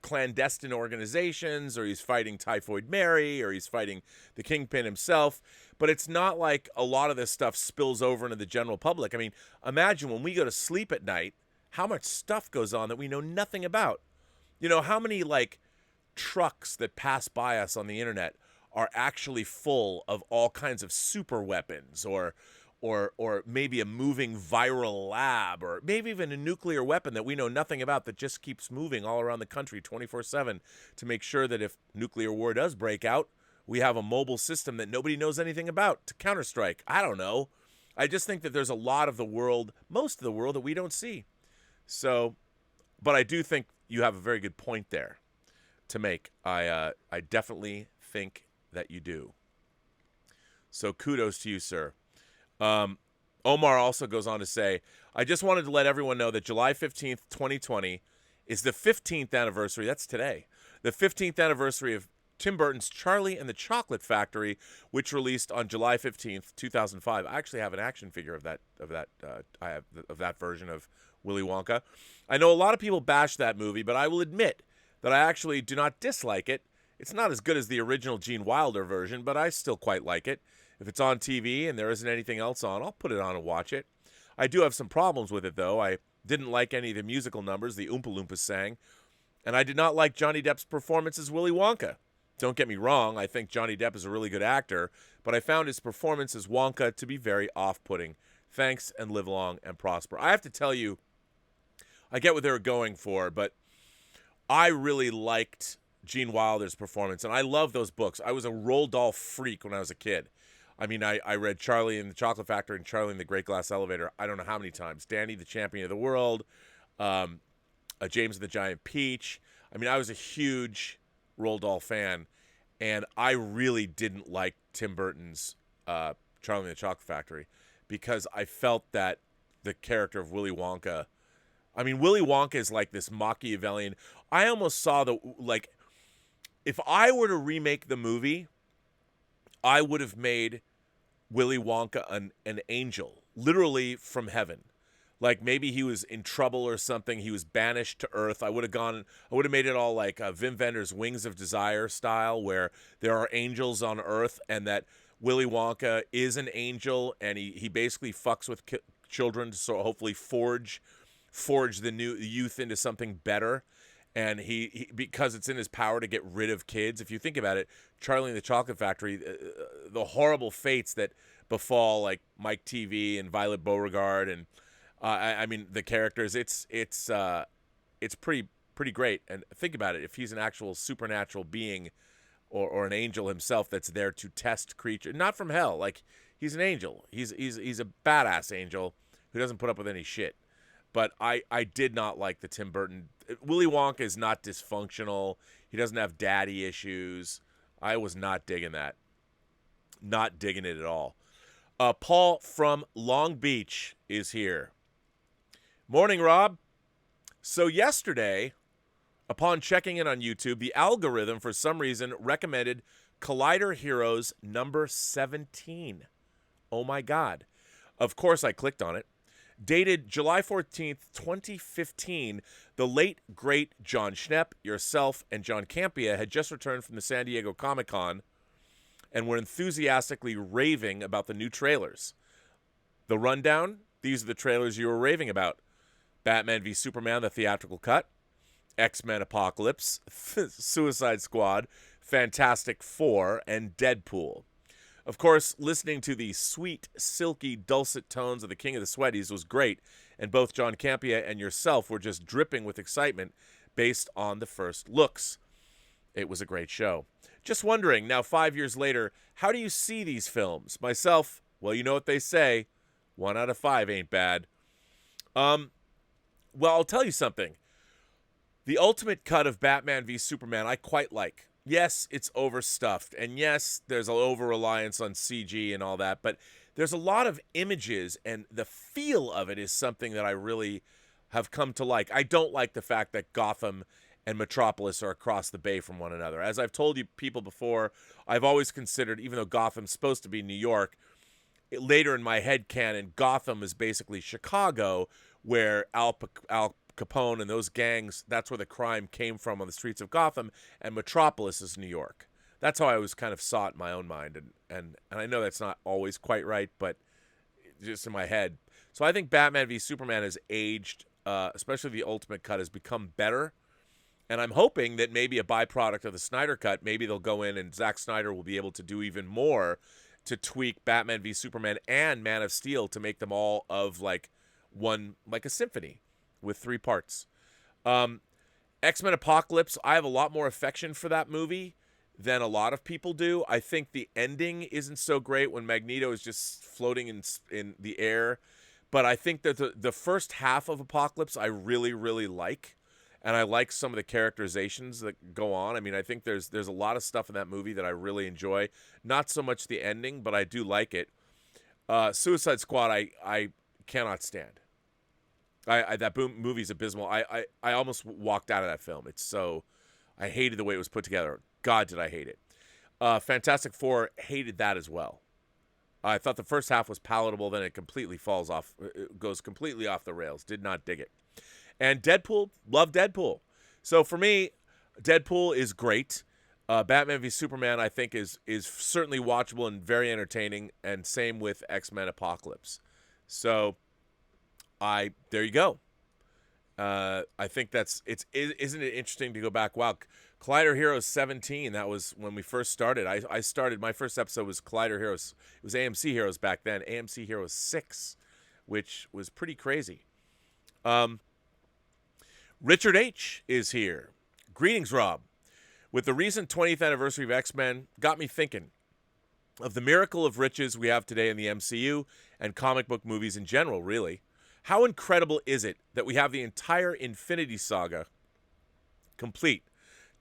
clandestine organizations or he's fighting Typhoid Mary or he's fighting the Kingpin himself, but it's not like a lot of this stuff spills over into the general public. I mean, imagine when we go to sleep at night, how much stuff goes on that we know nothing about. You know, how many, like, trucks that pass by us on the internet are actually full of all kinds of super weapons or maybe a moving viral lab or maybe even a nuclear weapon that we know nothing about that just keeps moving all around the country 24/7 to make sure that if nuclear war does break out, we have a mobile system that nobody knows anything about to counterstrike. I don't know. I just think that there's a lot of the world, most of the world, that we don't see. So, but I do think you have a very good point there to make. I definitely think that you do. So kudos to you, sir. Omar also goes on to say, I just wanted to let everyone know that July 15th, 2020 is the 15th anniversary. That's today. The 15th anniversary of Tim Burton's Charlie and the Chocolate Factory, which released on July 15th, 2005. I actually have an action figure of that I have of that version of Willy Wonka. I know a lot of people bash that movie, but I will admit that I actually do not dislike it. It's not as good as the original Gene Wilder version, but I still quite like it. If it's on TV and there isn't anything else on, I'll put it on and watch it. I do have some problems with it, though. I didn't like any of the musical numbers the Oompa Loompas sang, and I did not like Johnny Depp's performance as Willy Wonka. Don't get me wrong, I think Johnny Depp is a really good actor, but I found his performance as Wonka to be very off-putting. Thanks, and live long and prosper. I have to tell you, I get what they were going for, but I really liked Gene Wilder's performance, and I love those books. I was a Roald Dahl freak when I was a kid. I mean, I read Charlie and the Chocolate Factory and Charlie and the Great Glass Elevator I don't know how many times. Danny, the Champion of the World, James and the Giant Peach. I mean, I was a huge Roald Dahl fan, and I really didn't like Tim Burton's Charlie and the Chocolate Factory because I felt that the character of Willy Wonka, I mean, Willy Wonka is like this Machiavellian. I almost saw if I were to remake the movie, I would have made Willy Wonka an angel, literally from heaven. Like maybe he was in trouble or something. He was banished to Earth. I would have made it all like Wim Wenders' Wings of Desire style, where there are angels on Earth, and that Willy Wonka is an angel, and he basically fucks with children to so hopefully forge the new youth into something better. And he because it's in his power to get rid of kids. If you think about it, Charlie and the Chocolate Factory, the horrible fates that befall like Mike TV and Violet Beauregard, and I mean the characters, it's pretty great. And think about it, if he's an actual supernatural being or an angel himself that's there to test creature, not from hell, like he's an angel. He's a badass angel who doesn't put up with any shit. But I did not like the Tim Burton. Willy Wonka is not dysfunctional. He doesn't have daddy issues. I was not digging that. Not digging it at all. Paul from Long Beach is here. Morning, Rob. So yesterday, upon checking in on YouTube, the algorithm for some reason recommended Collider Heroes number 17. Oh my God. Of course I clicked on it. Dated July 14th, 2015, the late, great John Schnepp, yourself, and John Campea had just returned from the San Diego Comic-Con and were enthusiastically raving about the new trailers. The rundown, these are the trailers you were raving about. Batman v Superman, the theatrical cut. X-Men Apocalypse, Suicide Squad, Fantastic Four, and Deadpool. Of course, listening to the sweet, silky, dulcet tones of the King of the Sweaties was great, and both John Campea and yourself were just dripping with excitement based on the first looks. It was a great show. Just wondering, now 5 years later, how do you see these films? Myself, well, you know what they say, 1 out of 5 ain't bad. Well, I'll tell you something. The ultimate cut of Batman v Superman I quite like. Yes, it's overstuffed, and yes, there's an over-reliance on CG and all that, but there's a lot of images, and the feel of it is something that I really have come to like. I don't like the fact that Gotham and Metropolis are across the bay from one another. As I've told you people before, I've always considered, even though Gotham's supposed to be New York, later in my head canon, Gotham is basically Chicago, where Al Capone and those gangs, that's where the crime came from on the streets of Gotham, and Metropolis is New York. That's how I always kind of saw it in my own mind, and I know that's not always quite right, but just in my head. So I think Batman v Superman has aged, especially the Ultimate Cut, has become better, and I'm hoping that maybe a byproduct of the Snyder Cut, maybe they'll go in and Zack Snyder will be able to do even more to tweak Batman v Superman and Man of Steel to make them all of like one, like a symphony with 3 parts. X-Men Apocalypse, I have a lot more affection for that movie than a lot of people do. I think the ending isn't so great when Magneto is just floating in the air, but I think that the first half of Apocalypse I really, really like, and I like some of the characterizations that go on. I mean, I think there's a lot of stuff in that movie that I really enjoy. Not so much the ending, but I do like it. Suicide Squad, I cannot stand. That movie's abysmal. I almost walked out of that film. It's so, I hated the way it was put together. God, did I hate it. Fantastic Four, hated that as well. I thought the first half was palatable, then it completely falls off, it goes completely off the rails. Did not dig it. And Deadpool, love Deadpool. So for me, Deadpool is great. Batman v Superman, I think, is certainly watchable and very entertaining, and same with X-Men Apocalypse. So, there you go. I think isn't it interesting to go back? Wow, Collider Heroes 17. That was when we first started. I started, my first episode was Collider Heroes. It was AMC Heroes back then. AMC Heroes 6, which was pretty crazy. Richard H. is here. Greetings, Rob. With the recent 20th anniversary of X-Men, got me thinking of the miracle of riches we have today in the MCU and comic book movies in general, really. How incredible is it that we have the entire Infinity Saga complete?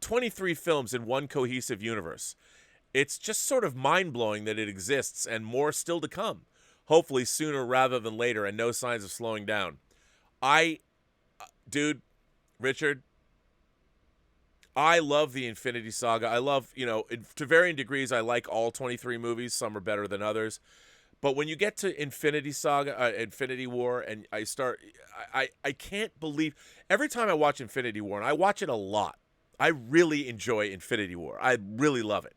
23 films in one cohesive universe. It's just sort of mind-blowing that it exists, and more still to come. Hopefully sooner rather than later, and no signs of slowing down. Dude, Richard, I love the Infinity Saga. I love, to varying degrees, I like all 23 movies. Some are better than others. But when you get to Infinity Saga, Infinity War, and I can't believe, every time I watch Infinity War, and I watch it a lot, I really enjoy Infinity War. I really love it.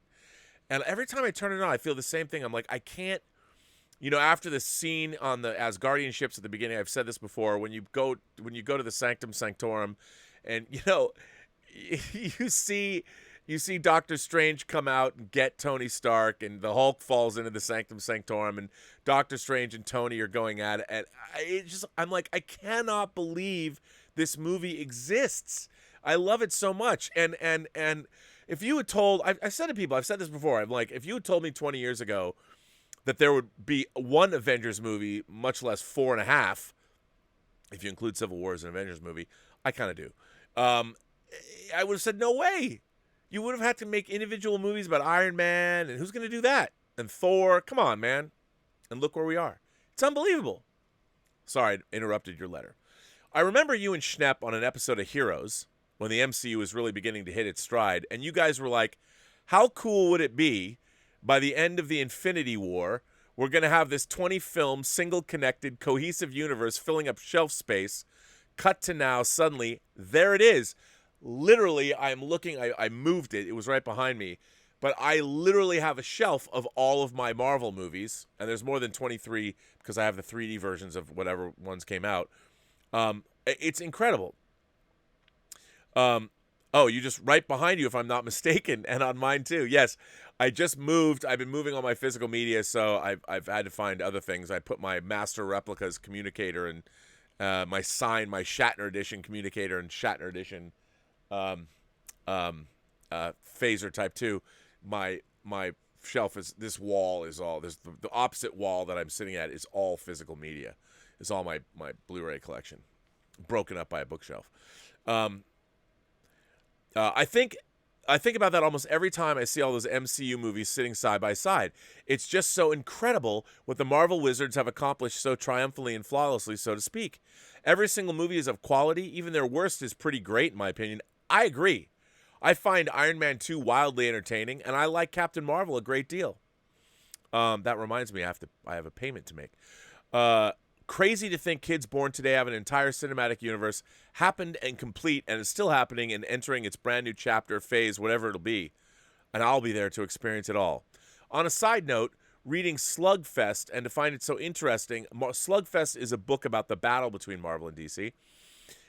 And every time I turn it on, I feel the same thing. I'm like, I can't, after the scene on the Asgardian ships at the beginning, I've said this before, when you go to the Sanctum Sanctorum, and, you see Doctor Strange come out and get Tony Stark, and the Hulk falls into the Sanctum Sanctorum, and Doctor Strange and Tony are going at it. And I'm like, I cannot believe this movie exists. I love it so much. And if you had told, I've said to people, I've said this before, I'm like, if you had told me 20 years ago that there would be one Avengers movie, much less 4.5, if you include Civil War as an Avengers movie, I kind of do. I would have said, no way. You would have had to make individual movies about Iron Man, and who's going to do that? And Thor. Come on, man. And look where we are. It's unbelievable. Sorry, I interrupted your letter. I remember you and Schnepp on an episode of Heroes, when the MCU was really beginning to hit its stride, and you guys were like, how cool would it be by the end of the Infinity War, we're going to have this 20-film, single-connected, cohesive universe filling up shelf space. Cut to now, suddenly, there it is. Literally, I'm looking, I moved it. It was right behind me. But I literally have a shelf of all of my Marvel movies, and there's more than 23 because I have the 3D versions of whatever ones came out. It's incredible. You just right behind you, if I'm not mistaken, and on mine too. Yes, I just moved. I've been moving on my physical media, so I've had to find other things. I put my Master Replicas communicator and my Shatner Edition communicator and Shatner Edition phaser type 2. My shelf is, this wall is all, there's the opposite wall that I'm sitting at is all physical media. It's all my Blu-ray collection, broken up by a bookshelf. I think about that almost every time I see all those MCU movies sitting side by side. It's just so incredible what the Marvel Wizards have accomplished so triumphantly and flawlessly, so to speak. Every single movie is of quality. Even their worst is pretty great, in my opinion. I agree. I find Iron Man 2 wildly entertaining, and I like Captain Marvel a great deal. That reminds me, I have a payment to make. Crazy to think kids born today have an entire cinematic universe happened and complete, and is still happening and entering its brand new chapter, phase, whatever it'll be. And I'll be there to experience it all. On a side note, reading Slugfest, and to find it so interesting, Slugfest is a book about the battle between Marvel and DC.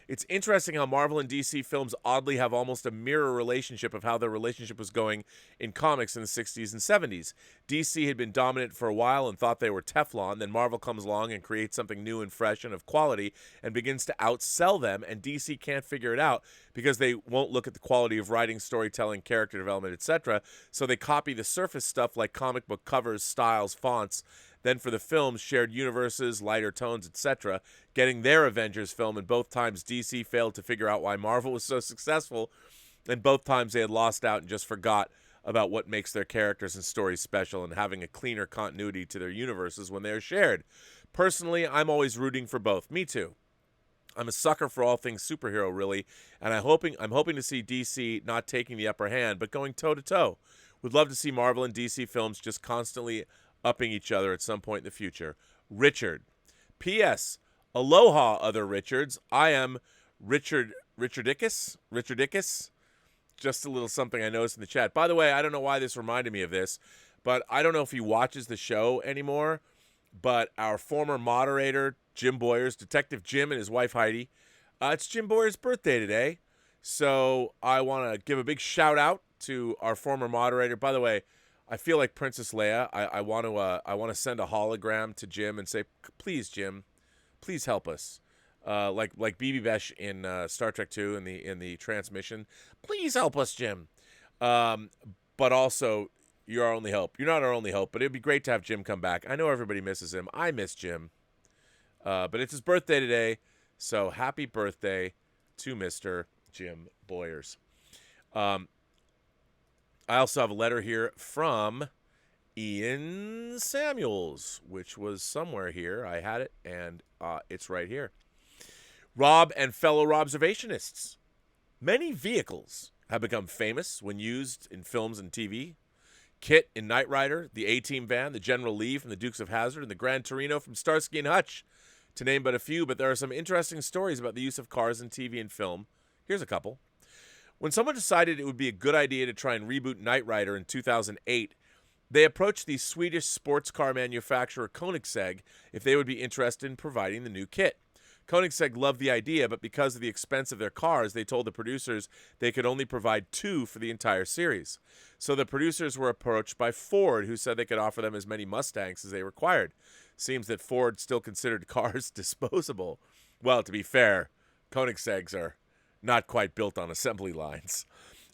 It's interesting how Marvel and DC films oddly have almost a mirror relationship of how their relationship was going in comics in the 60s and 70s. DC had been dominant for a while and thought they were Teflon. Then Marvel comes along and creates something new and fresh and of quality and begins to outsell them, and DC can't figure it out because they won't look at the quality of writing, storytelling, character development, etc. So they copy the surface stuff like comic book covers, styles, fonts. Then for the films, shared universes, lighter tones, etc., getting their Avengers film, and both times DC failed to figure out why Marvel was so successful, and both times they had lost out and just forgot about what makes their characters and stories special and having a cleaner continuity to their universes when they are shared. Personally, I'm always rooting for both. Me too. I'm a sucker for all things superhero, really, and I'm hoping to see DC not taking the upper hand, but going toe to toe. Would love to see Marvel and DC films just constantly upping each other at some point in the future. Richard. P.S. Aloha, other Richards. I am Richardicus. Just a little something I noticed in the chat. By the way, I don't know why this reminded me of this, but I don't know if he watches the show anymore, but our former moderator, Jim Boyers, Detective Jim and his wife Heidi, it's Jim Boyers' birthday today. So I want to give a big shout out to our former moderator. By the way, I feel like Princess Leia. I want to send a hologram to Jim and say, please, Jim, please help us. Like BB Besh in Star Trek 2 in the transmission. Please help us, Jim. But also, you're our only hope. You're not our only hope, but it'd be great to have Jim come back. I know everybody misses him. I miss Jim. But it's his birthday today, so happy birthday to Mr. Jim Boyers. I also have a letter here from Ian Samuels, which was somewhere here. I had it, and it's right here. Rob and fellow Robservationists. Many vehicles have become famous when used in films and TV. Kit in Knight Rider, the A-Team van, the General Lee from the Dukes of Hazzard, and the Gran Torino from Starsky and Hutch, to name but a few. But there are some interesting stories about the use of cars in TV and film. Here's a couple. When someone decided it would be a good idea to try and reboot Knight Rider in 2008, they approached the Swedish sports car manufacturer Koenigsegg if they would be interested in providing the new kit. Koenigsegg loved the idea, but because of the expense of their cars, they told the producers they could only provide 2 for the entire series. So the producers were approached by Ford, who said they could offer them as many Mustangs as they required. Seems that Ford still considered cars disposable. Well, to be fair, Koenigsegg's are not quite built on assembly lines.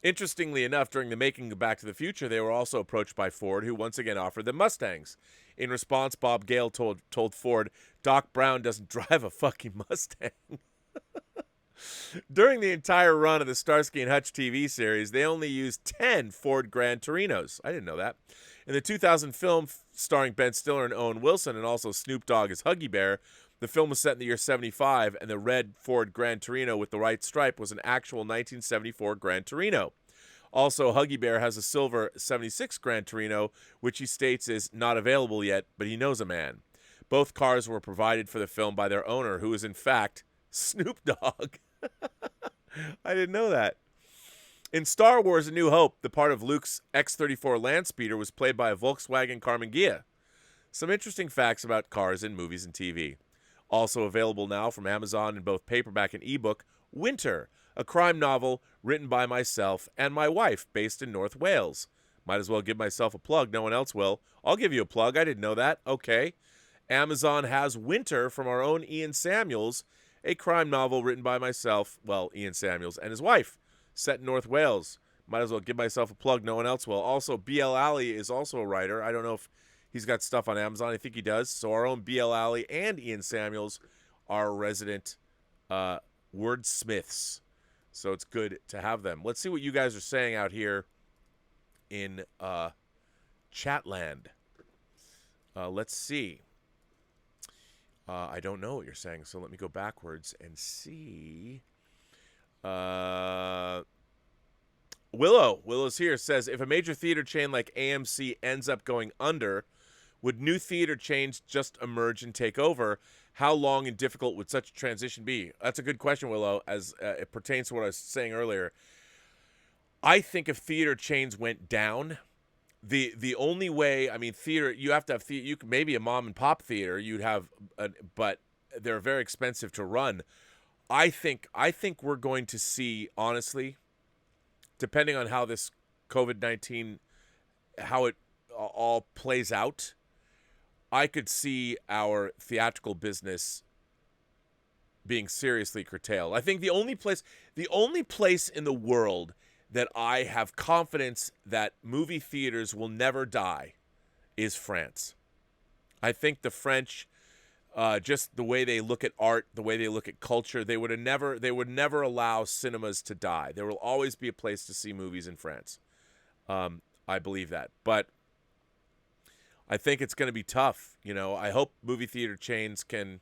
Interestingly enough, during the making of Back to the Future, they were also approached by Ford, who once again offered them Mustangs. In response, Bob Gale told Ford, Doc Brown doesn't drive a fucking Mustang. During the entire run of the Starsky and Hutch TV series, they only used 10 Ford Gran Torinos. I didn't know that. In the 2000 film starring Ben Stiller and Owen Wilson, and also Snoop Dogg as Huggy Bear, the film was set in the year 75, and the red Ford Gran Torino with the white stripe was an actual 1974 Gran Torino. Also, Huggy Bear has a silver 76 Gran Torino, which he states is not available yet, but he knows a man. Both cars were provided for the film by their owner, who is in fact Snoop Dogg. I didn't know that. In Star Wars A New Hope, the part of Luke's X-34 Landspeeder was played by a Volkswagen Karmann Ghia. Some interesting facts about cars in movies and TV. Also available now from Amazon in both paperback and ebook, Winter, a crime novel written by myself and my wife based in North Wales. Might as well give myself a plug. No one else will. I'll give you a plug. I didn't know that. Okay. Amazon has Winter from our own Ian Samuels, a crime novel written by myself, well, Ian Samuels, and his wife, set in North Wales. Might as well give myself a plug. No one else will. Also, B.L. Alley is also a writer. I don't know if he's got stuff on Amazon. I think he does. So our own B.L. Alley and Ian Samuels are resident wordsmiths. So it's good to have them. Let's see what you guys are saying out here in Chatland. Let's see. I don't know what you're saying, so let me go backwards and see. Willow's here, says, if a major theater chain like AMC ends up going under, would new theater chains just emerge and take over? How long and difficult would such a transition be? That's a good question, Willow, as it pertains to what I was saying earlier. I think if theater chains went down, the only way, I mean, theater, you have to have theater, you could, maybe a mom and pop theater, you'd have, but they're very expensive to run. I think we're going to see, honestly, depending on how this COVID-19, how it all plays out, I could see our theatrical business being seriously curtailed. I think the only place in the world that I have confidence that movie theaters will never die is France. I think the French, just the way they look at art, the way they look at culture, they would never allow cinemas to die. There will always be a place to see movies in France. I believe that, but I think it's going to be tough. You know, I hope movie theater chains can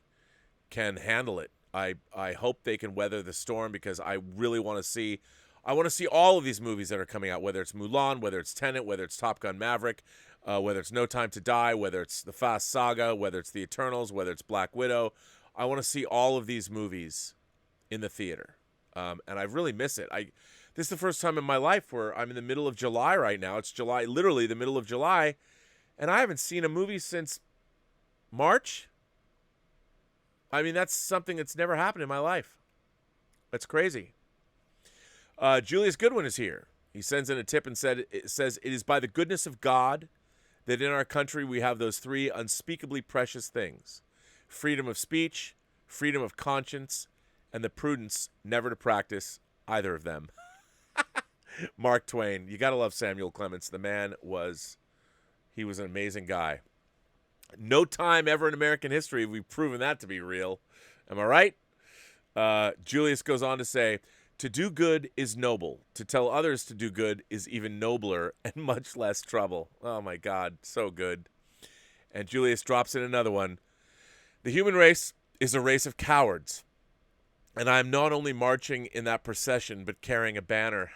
handle it. I hope they can weather the storm because I really want to see. I want to see all of these movies that are coming out, whether it's Mulan, whether it's Tenet, whether it's Top Gun Maverick, whether it's No Time to Die, whether it's the Fast Saga, whether it's the Eternals, whether it's Black Widow. I want to see all of these movies in the theater, and I really miss it. This is the first time in my life where I'm in the middle of July right now. It's July, literally the middle of July, and I haven't seen a movie since March. I mean, that's something that's never happened in my life. That's crazy. Julius Goodwin is here. He sends in a tip and says, it is by the goodness of God that in our country we have those three unspeakably precious things: freedom of speech, freedom of conscience, and the prudence never to practice either of them. Mark Twain. You got to love Samuel Clemens. The man he was an amazing guy. No time ever in American history have we proven that to be real. Am I right? Julius goes on to say, to do good is noble. To tell others to do good is even nobler and much less trouble. Oh, my God. So good. And Julius drops in another one. The human race is a race of cowards. And I am not only marching in that procession, but carrying a banner.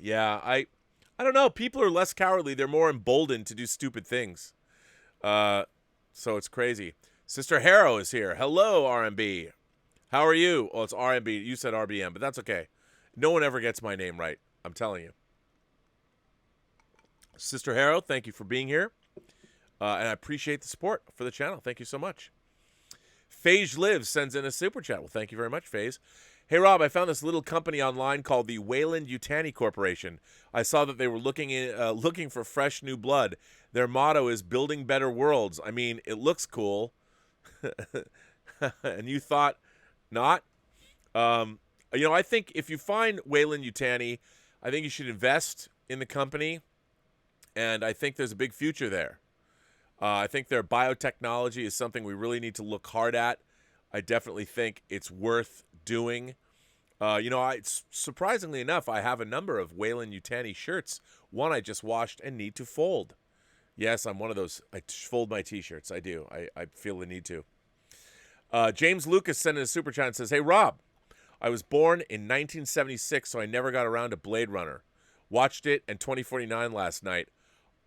Yeah, I don't know. People are less cowardly. They're more emboldened to do stupid things. So it's crazy. Sister Harrow is here. Hello, RMB. How are you? Oh, it's RMB. You said RBM, but that's okay. No one ever gets my name right. I'm telling you. Sister Harrow, thank you for being here. And I appreciate the support for the channel. Thank you so much. Phage Lives sends in a super chat. Well, thank you very much, Phage. Hey, Rob, I found this little company online called the Weyland-Yutani Corporation. I saw that they were looking for fresh new blood. Their motto is building better worlds. I mean, it looks cool. And you thought not? I think if you find Weyland-Yutani, I think you should invest in the company. And I think there's a big future there. I think their biotechnology is something we really need to look hard at. I definitely think it's worth doing. Surprisingly enough, I have a number of Weyland-Yutani shirts. One I just washed and need to fold. Yes, I'm one of those. I fold my t-shirts. I do. I feel the need to. James Lucas sent in a super chat and says, hey, Rob, I was born in 1976, so I never got around to Blade Runner. Watched it and 2049 last night.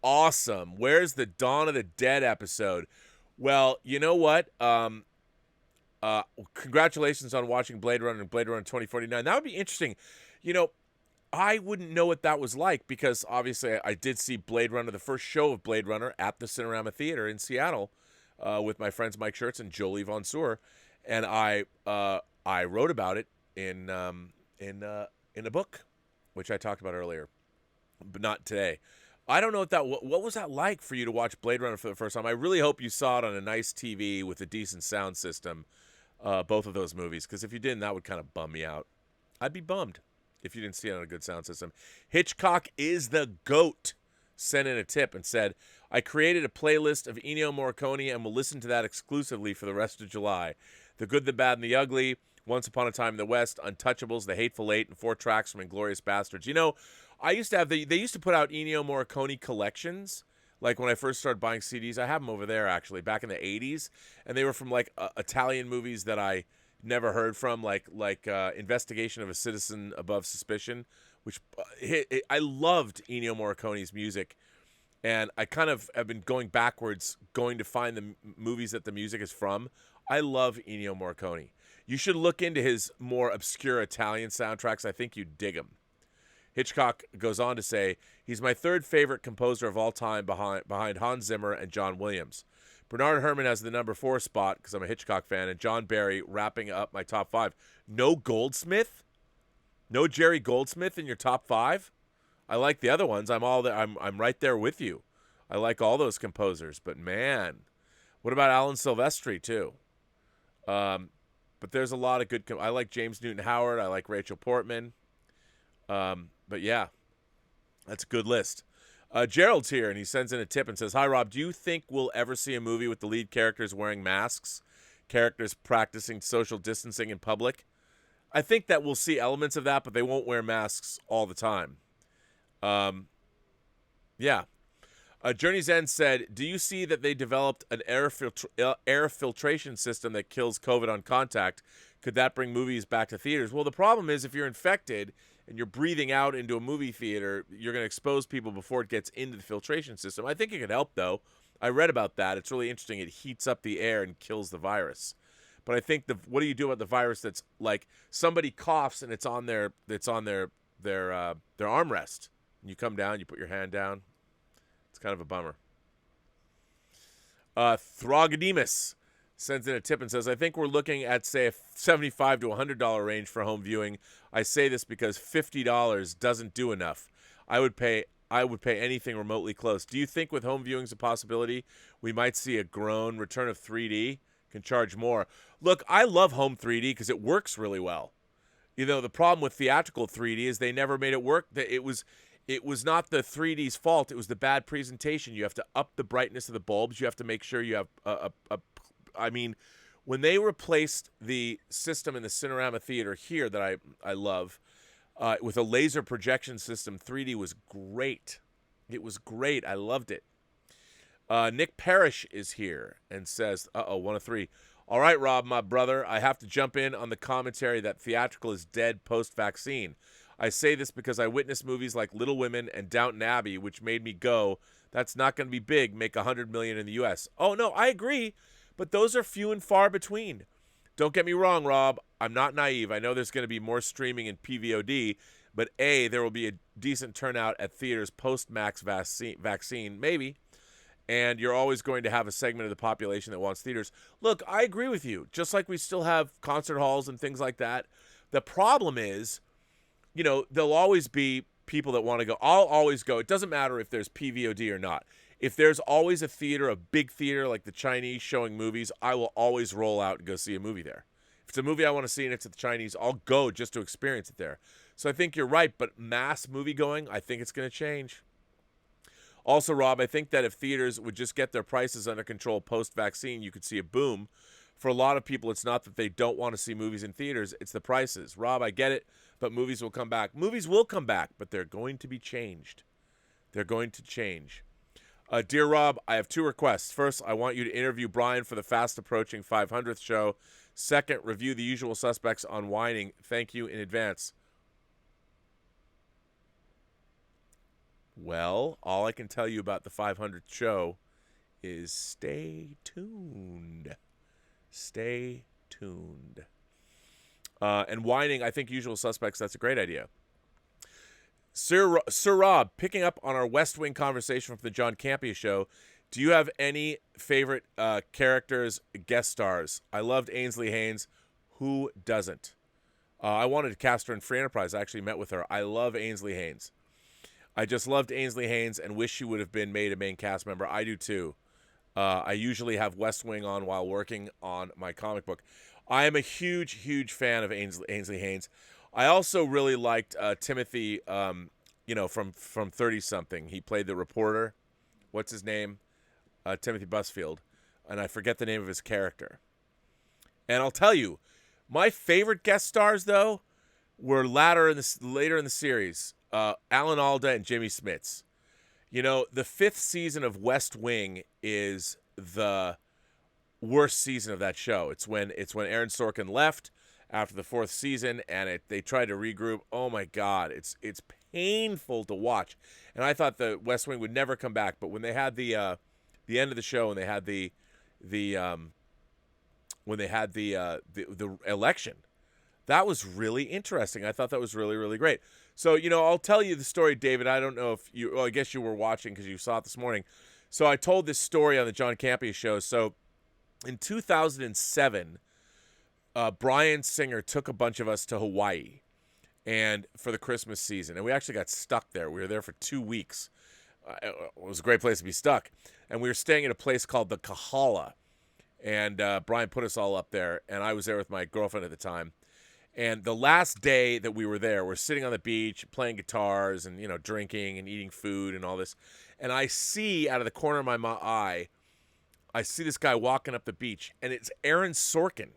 Awesome. Where's the Dawn of the Dead episode? Well, you know what? Congratulations on watching Blade Runner and Blade Runner 2049. That would be interesting. I wouldn't know what that was like because obviously I did see Blade Runner, the first show of Blade Runner at the Cinerama Theater in Seattle with my friends Mike Schertz and Jolie Von Seur, and I wrote about it in a book, which I talked about earlier, but not today. I don't know what was that like for you to watch Blade Runner for the first time? I really hope you saw it on a nice TV with a decent sound system, both of those movies, because if you didn't, that would kind of bum me out. I'd be bummed if you didn't see it on a good sound system. Hitchcock is the GOAT sent in a tip and said, I created a playlist of Ennio Morricone and will listen to that exclusively for the rest of July. The Good, the Bad, and the Ugly, Once Upon a Time in the West, Untouchables, The Hateful Eight, and 4 tracks from Inglourious Bastards. I used to have they used to put out Ennio Morricone collections. Like when I first started buying CDs, I have them over there actually back in the 80s, and they were from like Italian movies that I never heard from, like Investigation of a Citizen Above Suspicion, which I loved Ennio Morricone's music, and I kind of have been going backwards, going to find the movies that the music is from. I love Ennio Morricone. You should look into his more obscure Italian soundtracks. I think you'd dig them. Hitchcock goes on to say, he's my third favorite composer of all time behind Hans Zimmer and John Williams. Bernard Herrmann has the number 4 spot because I'm a Hitchcock fan, and John Barry wrapping up my top 5. No Goldsmith? No Jerry Goldsmith in your top 5? I like the other ones. I'm right there with you. I like all those composers, but man, what about Alan Silvestri too? But there's a lot of good. I like James Newton Howard. I like Rachel Portman. But yeah, that's a good list. Gerald's here, and he sends in a tip and says, hi, Rob, do you think we'll ever see a movie with the lead characters wearing masks, characters practicing social distancing in public? I think that we'll see elements of that, but they won't wear masks all the time. Yeah. Journey's End said, do you see that they developed an air filtration system that kills COVID on contact? Could that bring movies back to theaters? Well, the problem is if you're infected and you're breathing out into a movie theater, you're going to expose people before it gets into the filtration system. I think it could help, though. I read about that. It's really interesting. It heats up the air and kills the virus. But I think what do you do about the virus that's like somebody coughs and it's on their armrest? And you come down, you put your hand down. It's kind of a bummer. Throgodemus sends in a tip and says, I think we're looking at, say, a $75 to $100 range for home viewing. I say this because $50 doesn't do enough. I would pay anything remotely close. Do you think with home viewings a possibility we might see a grown return of 3D? Can charge more. Look, I love home 3D because it works really well. You know, the problem with theatrical 3D is they never made it work. It was not the 3D's fault. It was the bad presentation. You have to up the brightness of the bulbs. You have to make sure you have I mean, when they replaced the system in the Cinerama Theater here that I love with a laser projection system, 3D was great. It was great. I loved it. Nick Parrish is here and says, 1 of 3. All right, Rob, my brother, I have to jump in on the commentary that theatrical is dead post-vaccine. I say this because I witnessed movies like Little Women and Downton Abbey, which made me go, that's not going to be big, make $100 million in the U.S. Oh, no, I agree, but those are few and far between. Don't get me wrong, Rob. I'm not naive. I know there's going to be more streaming in PVOD, but A, there will be a decent turnout at theaters post-max vaccine, maybe. And you're always going to have a segment of the population that wants theaters. Look, I agree with you. Just like we still have concert halls and things like that. The problem is, you know, there'll always be people that want to go. I'll always go. It doesn't matter if there's PVOD or not. If there's always a theater, a big theater like the Chinese showing movies, I will always roll out and go see a movie there. If it's a movie I want to see and it's at the Chinese, I'll go just to experience it there. So I think you're right, but mass movie going, I think it's going to change. Also, Rob, I think that if theaters would just get their prices under control post-vaccine, you could see a boom. For a lot of people, it's not that they don't want to see movies in theaters, it's the prices. Rob, I get it, but movies will come back. Movies will come back, but they're going to be changed. They're going to change. Dear Rob, I have 2 requests. First, I want you to interview Brian for the fast-approaching 500th show. Second, review The Usual Suspects on whining. Thank you in advance. Well, all I can tell you about the 500th show is stay tuned. Stay tuned. And whining, I think Usual Suspects, that's a great idea. Sir Rob, picking up on our West Wing conversation from the John Campea show, do you have any favorite characters, guest stars? I loved Ainsley Haynes. Who doesn't? I wanted to cast her in Free Enterprise. I actually met with her. I love Ainsley Haynes. I just loved Ainsley Haynes and wish she would have been made a main cast member. I do too. I usually have West Wing on while working on my comic book. I am a huge, huge fan of Ainsley Haynes. I also really liked Timothy, from 30-something. He played the reporter. What's his name? Timothy Busfield. And I forget the name of his character. And I'll tell you, my favorite guest stars, though, were later in the series. Alan Alda and Jimmy Smits. You know, the 5th season of West Wing is the worst season of that show. It's when Aaron Sorkin left after the 4th season, and they tried to regroup. Oh my God, it's painful to watch. And I thought the West Wing would never come back. But when they had the end of the show and they had the election, that was really interesting. I thought that was really, really great. So, I'll tell you the story, David. I don't know if I guess you were watching because you saw it this morning. So I told this story on the John Campea show. So in 2007, Bryan Singer took a bunch of us to Hawaii and for the Christmas season. And we actually got stuck there. We were there for 2 weeks. It was a great place to be stuck. And we were staying at a place called the Kahala. And Bryan put us all up there. And I was there with my girlfriend at the time. And the last day that we were there, we're sitting on the beach, playing guitars and, drinking and eating food and all this. And I see out of the corner of my eye, I see this guy walking up the beach, and it's Aaron Sorkin.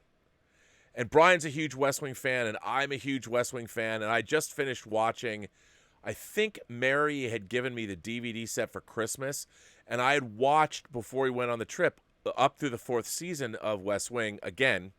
And Brian's a huge West Wing fan, and I'm a huge West Wing fan. And I just finished watching, I think Mary had given me the DVD set for Christmas. And I had watched, before we went on the trip, up through the 4th season of West Wing again,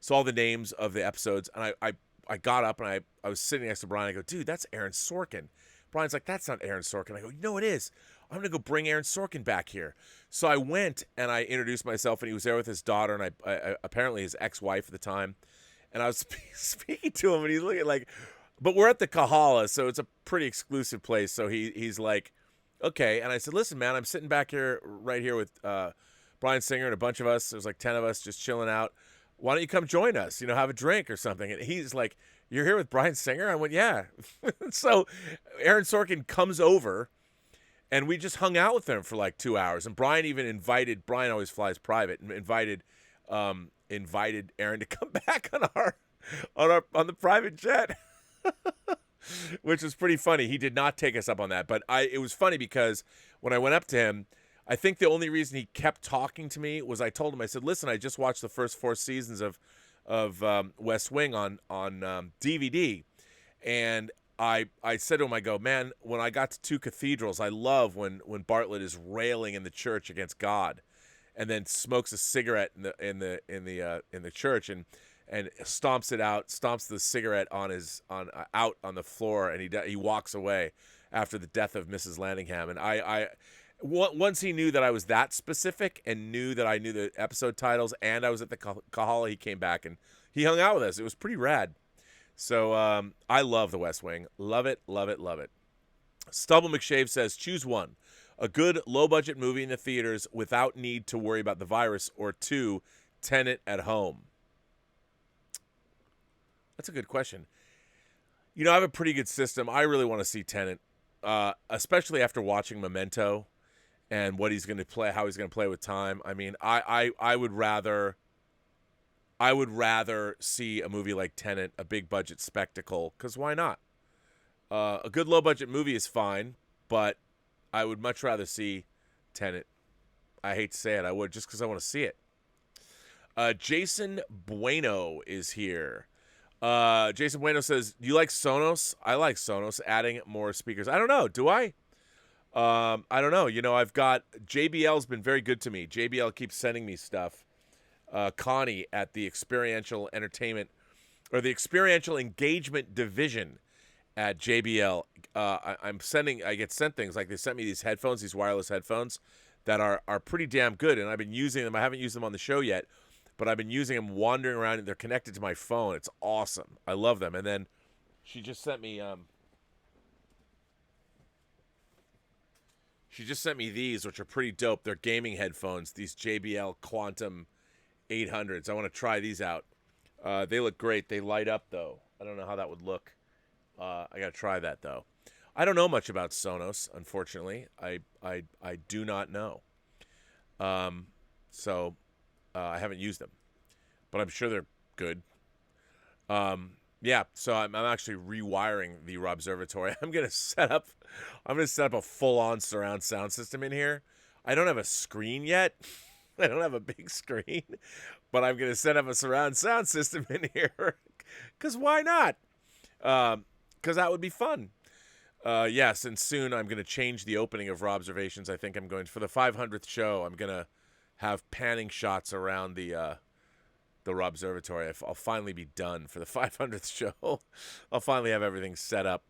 saw the names of the episodes, and I got up and I was sitting next to Brian. I go, dude, that's Aaron Sorkin. Brian's like, that's not Aaron Sorkin. I go, you know it is. I'm going to go bring Aaron Sorkin back here. So I went and I introduced myself, and he was there with his daughter, and I apparently his ex-wife at the time. And I was speaking to him, and he's looking like, but we're at the Kahala, so it's a pretty exclusive place. So he's like, okay. And I said, listen, man, I'm sitting back here, right here with Brian Singer and a bunch of us. There's like 10 of us just chilling out. Why don't you come join us? Have a drink or something. And he's like, you're here with Brian Singer? I went, yeah. So Aaron Sorkin comes over, and we just hung out with him for like 2 hours. And Brian even invited, Brian always flies private, and invited Aaron to come back on the private jet, which was pretty funny. He did not take us up on that, but it was funny because when I went up to him, I think the only reason he kept talking to me was I told him, I said, listen, I just watched the first 4 seasons of West Wing on DVD. And I said to him, I go, man, when I got to 2 Cathedrals, I love when Bartlett is railing in the church against God, and then smokes a cigarette in the church and stomps the cigarette out on the floor, and he walks away after the death of Mrs. Landingham. And once he knew that I was that specific and knew that I knew the episode titles and I was at the Kahala, he came back and he hung out with us. It was pretty rad. So I love the West Wing. Love it, love it, love it. Stubble McShave says, choose one. A good low-budget movie in the theaters without need to worry about the virus, or 2, Tenet at home. That's a good question. I have a pretty good system. I really want to see Tenet, especially after watching Memento and what he's going to play, how he's going to play with time. I mean, I would rather see a movie like Tenet, a big budget spectacle, because why not? A good low budget movie is fine, but I would much rather see Tenet. I hate to say it, I would, just because I want to see it. Jason Bueno is here. Jason Bueno says, do you like Sonos? I like Sonos, adding more speakers. I don't know. Do I? I don't know. I've got, JBL's been very good to me. JBL keeps sending me stuff. Connie at the Experiential Entertainment, or the Experiential Engagement Division at JBL. I get sent things, like they sent me these headphones, these wireless headphones that are pretty damn good, and I've been using them. I haven't used them on the show yet, but I've been using them wandering around, and they're connected to my phone. It's awesome. I love them. And then she just sent me these, which are pretty dope. They're gaming headphones, these JBL Quantum 800s. I want to try these out. They look great. They light up, though. I don't know how that would look. I got to try that, though. I don't know much about Sonos, unfortunately. I do not know. So I haven't used them, but I'm sure they're good. Yeah, so I'm actually rewiring the Robservatory. I'm gonna set up a full-on surround sound system in here. I don't have a screen yet. I don't have a big screen, but I'm gonna set up a surround sound system in here. Cause why not? Cause that would be fun. Yes, and soon I'm gonna change the opening of Robservations. I think I'm going for the 500th show. I'm gonna have panning shots around the Robservatory. I'll finally be done for the 500th show. I'll finally have everything set up.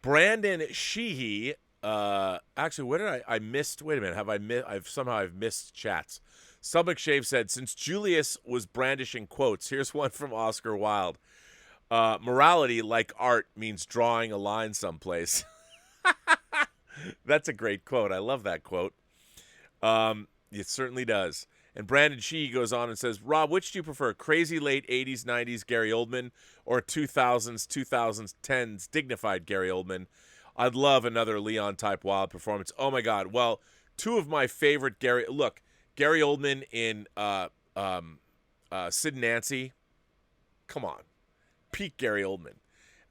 Brandon Sheehy, actually, what did I missed? Wait a minute. I've missed chats. Sub McShave said, since Julius was brandishing quotes, here's one from Oscar Wilde. Morality, like art, means drawing a line someplace. That's a great quote. I love that quote. It certainly does. And Brandon Shee goes on and says, Rob, which do you prefer, crazy late 80s, 90s Gary Oldman, or 2000s, 2010s dignified Gary Oldman? I'd love another Leon-type Wilde performance. Oh, my God. Well, two of my favorite Gary Oldman in Sid and Nancy. Come on. Peak Gary Oldman.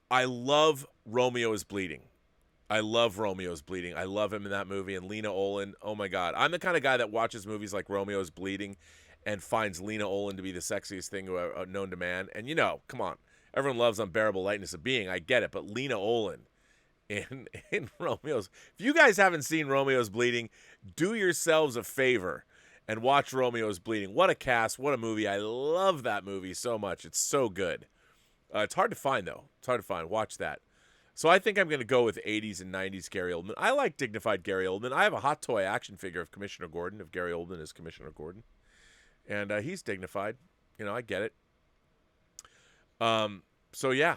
I love Romeo is Bleeding. I love him in that movie. And Lena Olin, oh my God. I'm the kind of guy that watches movies like Romeo's Bleeding and finds Lena Olin to be the sexiest thing known to man. And come on. Everyone loves Unbearable Lightness of Being. I get it. But Lena Olin in Romeo's. If you guys haven't seen Romeo's Bleeding, do yourselves a favor and watch Romeo's Bleeding. What a cast, what a movie. I love that movie so much. It's so good. It's hard to find, though. It's hard to find. Watch that. So I think I'm going to go with 80s and 90s Gary Oldman. I like dignified Gary Oldman. I have a hot toy action figure of Commissioner Gordon, of Gary Oldman as Commissioner Gordon. And he's dignified. You know, I get it. So, yeah.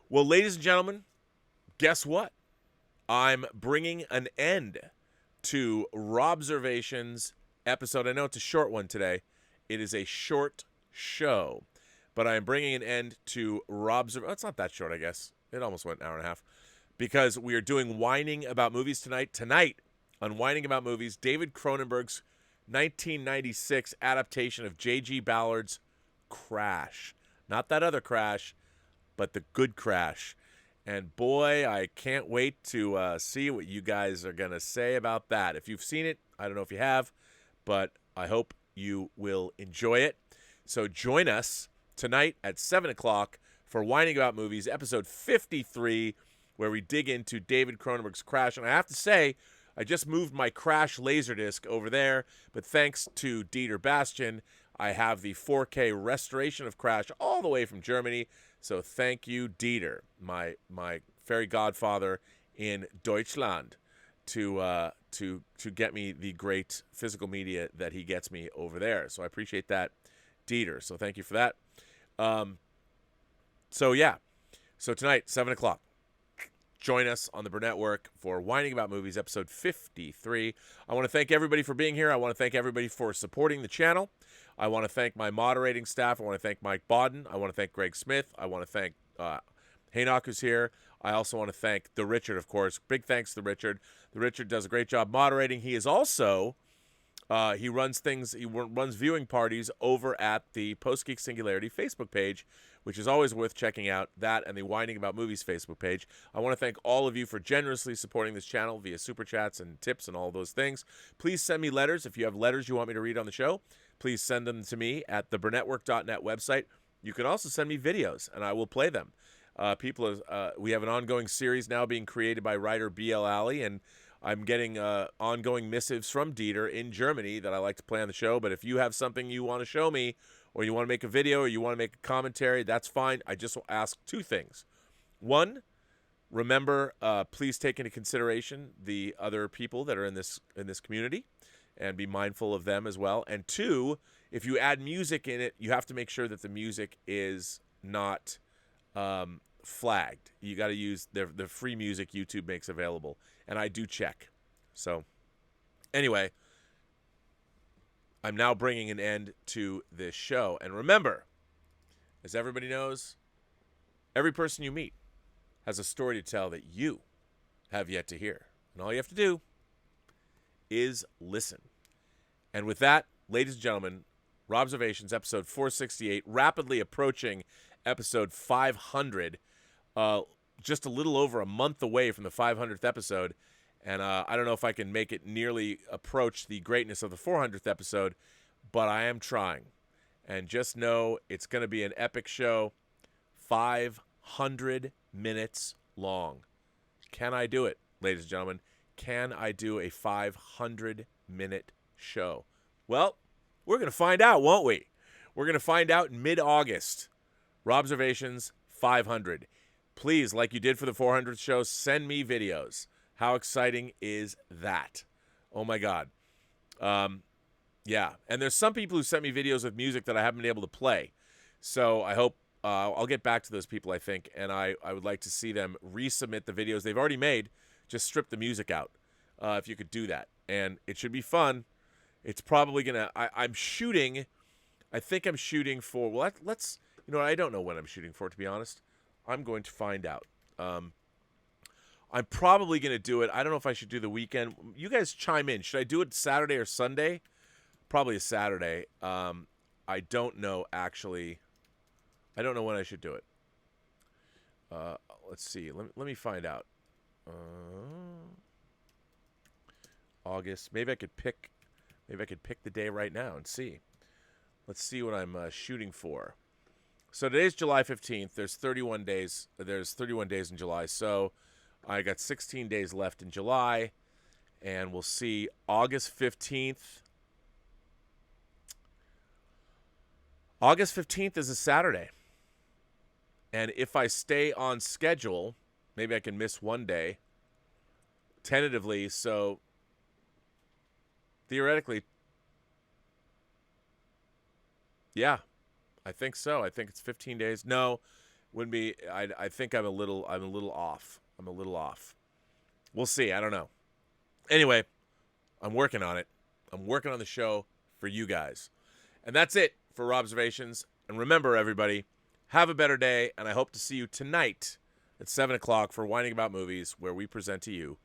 Well, ladies and gentlemen, guess what? I'm bringing an end to Robservations episode. I know it's a short one today. It is a short show. But I am bringing an end to Robservations. Oh, it's not that short, I guess. It almost went an hour and a half. Because we are doing Whining About Movies tonight. Tonight, on Whining About Movies, David Cronenberg's 1996 adaptation of J.G. Ballard's Crash. Not that other Crash, but the good Crash. And boy, I can't wait to see what you guys are going to say about that. If you've seen it, I don't know if you have, but I hope you will enjoy it. So join us tonight at 7 o'clock for Whining About Movies, episode 53, where we dig into David Cronenberg's Crash. And I have to say, I just moved my Crash Laserdisc over there, but thanks to Dieter Bastian, I have the 4K restoration of Crash all the way from Germany. So thank you, Dieter, my fairy godfather in Deutschland, to get me the great physical media that he gets me over there. So I appreciate that, Dieter. So thank you for that. So yeah, so tonight, 7 o'clock, join us on the Burnettwork for Whining About Movies, episode 53. I want to thank everybody for being here. I want to thank everybody for supporting the channel. I want to thank my moderating staff. I want to thank Mike Bodden. I want to thank Greg Smith. I want to thank Haynock, who's here. I also want to thank the Richard, of course. Big thanks to Richard. The Richard does a great job moderating. He is also, he runs viewing parties over at the Post-Geek Singularity Facebook page, which is always worth checking out, that and the Whining About Movies Facebook page. I want to thank all of you for generously supporting this channel via super chats and tips and all those things. Please send me letters. If you have letters you want me to read on the show, please send them to me at the Burnettwork.net website. You can also send me videos, and I will play them. We have an ongoing series now being created by writer B.L. Alley, and I'm getting ongoing missives from Dieter in Germany that I like to play on the show. But if you have something you want to show me, or you want to make a video, or you want to make a commentary, that's fine. I just will ask two things. One, remember, please take into consideration the other people that are in this community, and be mindful of them as well. And two, if you add music in it, you have to make sure that the music is not flagged. You got to use the free music YouTube makes available, and I do check. So anyway, I'm now bringing an end to this show. And remember, as everybody knows, every person you meet has a story to tell that you have yet to hear. And all you have to do is listen. And with that, ladies and gentlemen, Robservations, episode 468, rapidly approaching episode 500, just a little over a month away from the 500th episode. And I don't know if I can make it nearly approach the greatness of the 400th episode, but I am trying. And just know it's going to be an epic show, 500 minutes long. Can I do it, ladies and gentlemen? Can I do a 500-minute show? Well, we're going to find out, won't we? We're going to find out in mid-August. Robservations 500. Please, like you did for the 400th show, send me videos. How exciting is that? Oh, my God. Yeah, and there's some people who sent me videos of music that I haven't been able to play. So I hope I'll get back to those people, I think, and I would like to see them resubmit the videos they've already made. Just strip the music out, if you could do that. And it should be fun. It's probably going to... I'm shooting... I think I'm shooting for... Well, let's... You know what? I don't know when I'm shooting for, to be honest. I'm going to find out. I'm probably going to do it. I don't know if I should do the weekend. You guys chime in. Should I do it Saturday or Sunday? Probably a Saturday. I don't know, actually. I don't know when I should do it. Let's see. Let me find out. August. Maybe I could pick the day right now and see. Let's see what I'm shooting for. So today's July 15th. There's 31 days. There's 31 days in July. So I got 16 days left in July, and we'll see August 15th. August 15th is a Saturday. And if I stay on schedule, maybe I can miss one day, tentatively. So, theoretically, yeah, I think so. I think it's 15 days. No, wouldn't be. I think I'm a little off. I'm a little off. We'll see. I don't know. Anyway, I'm working on it. I'm working on the show for you guys. And that's it for Robservations. And remember, everybody, have a better day, and I hope to see you tonight at 7 o'clock for Whining About Movies, where we present to you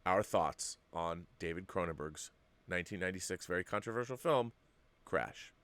our thoughts on David Cronenberg's 1996 very controversial film, Crash.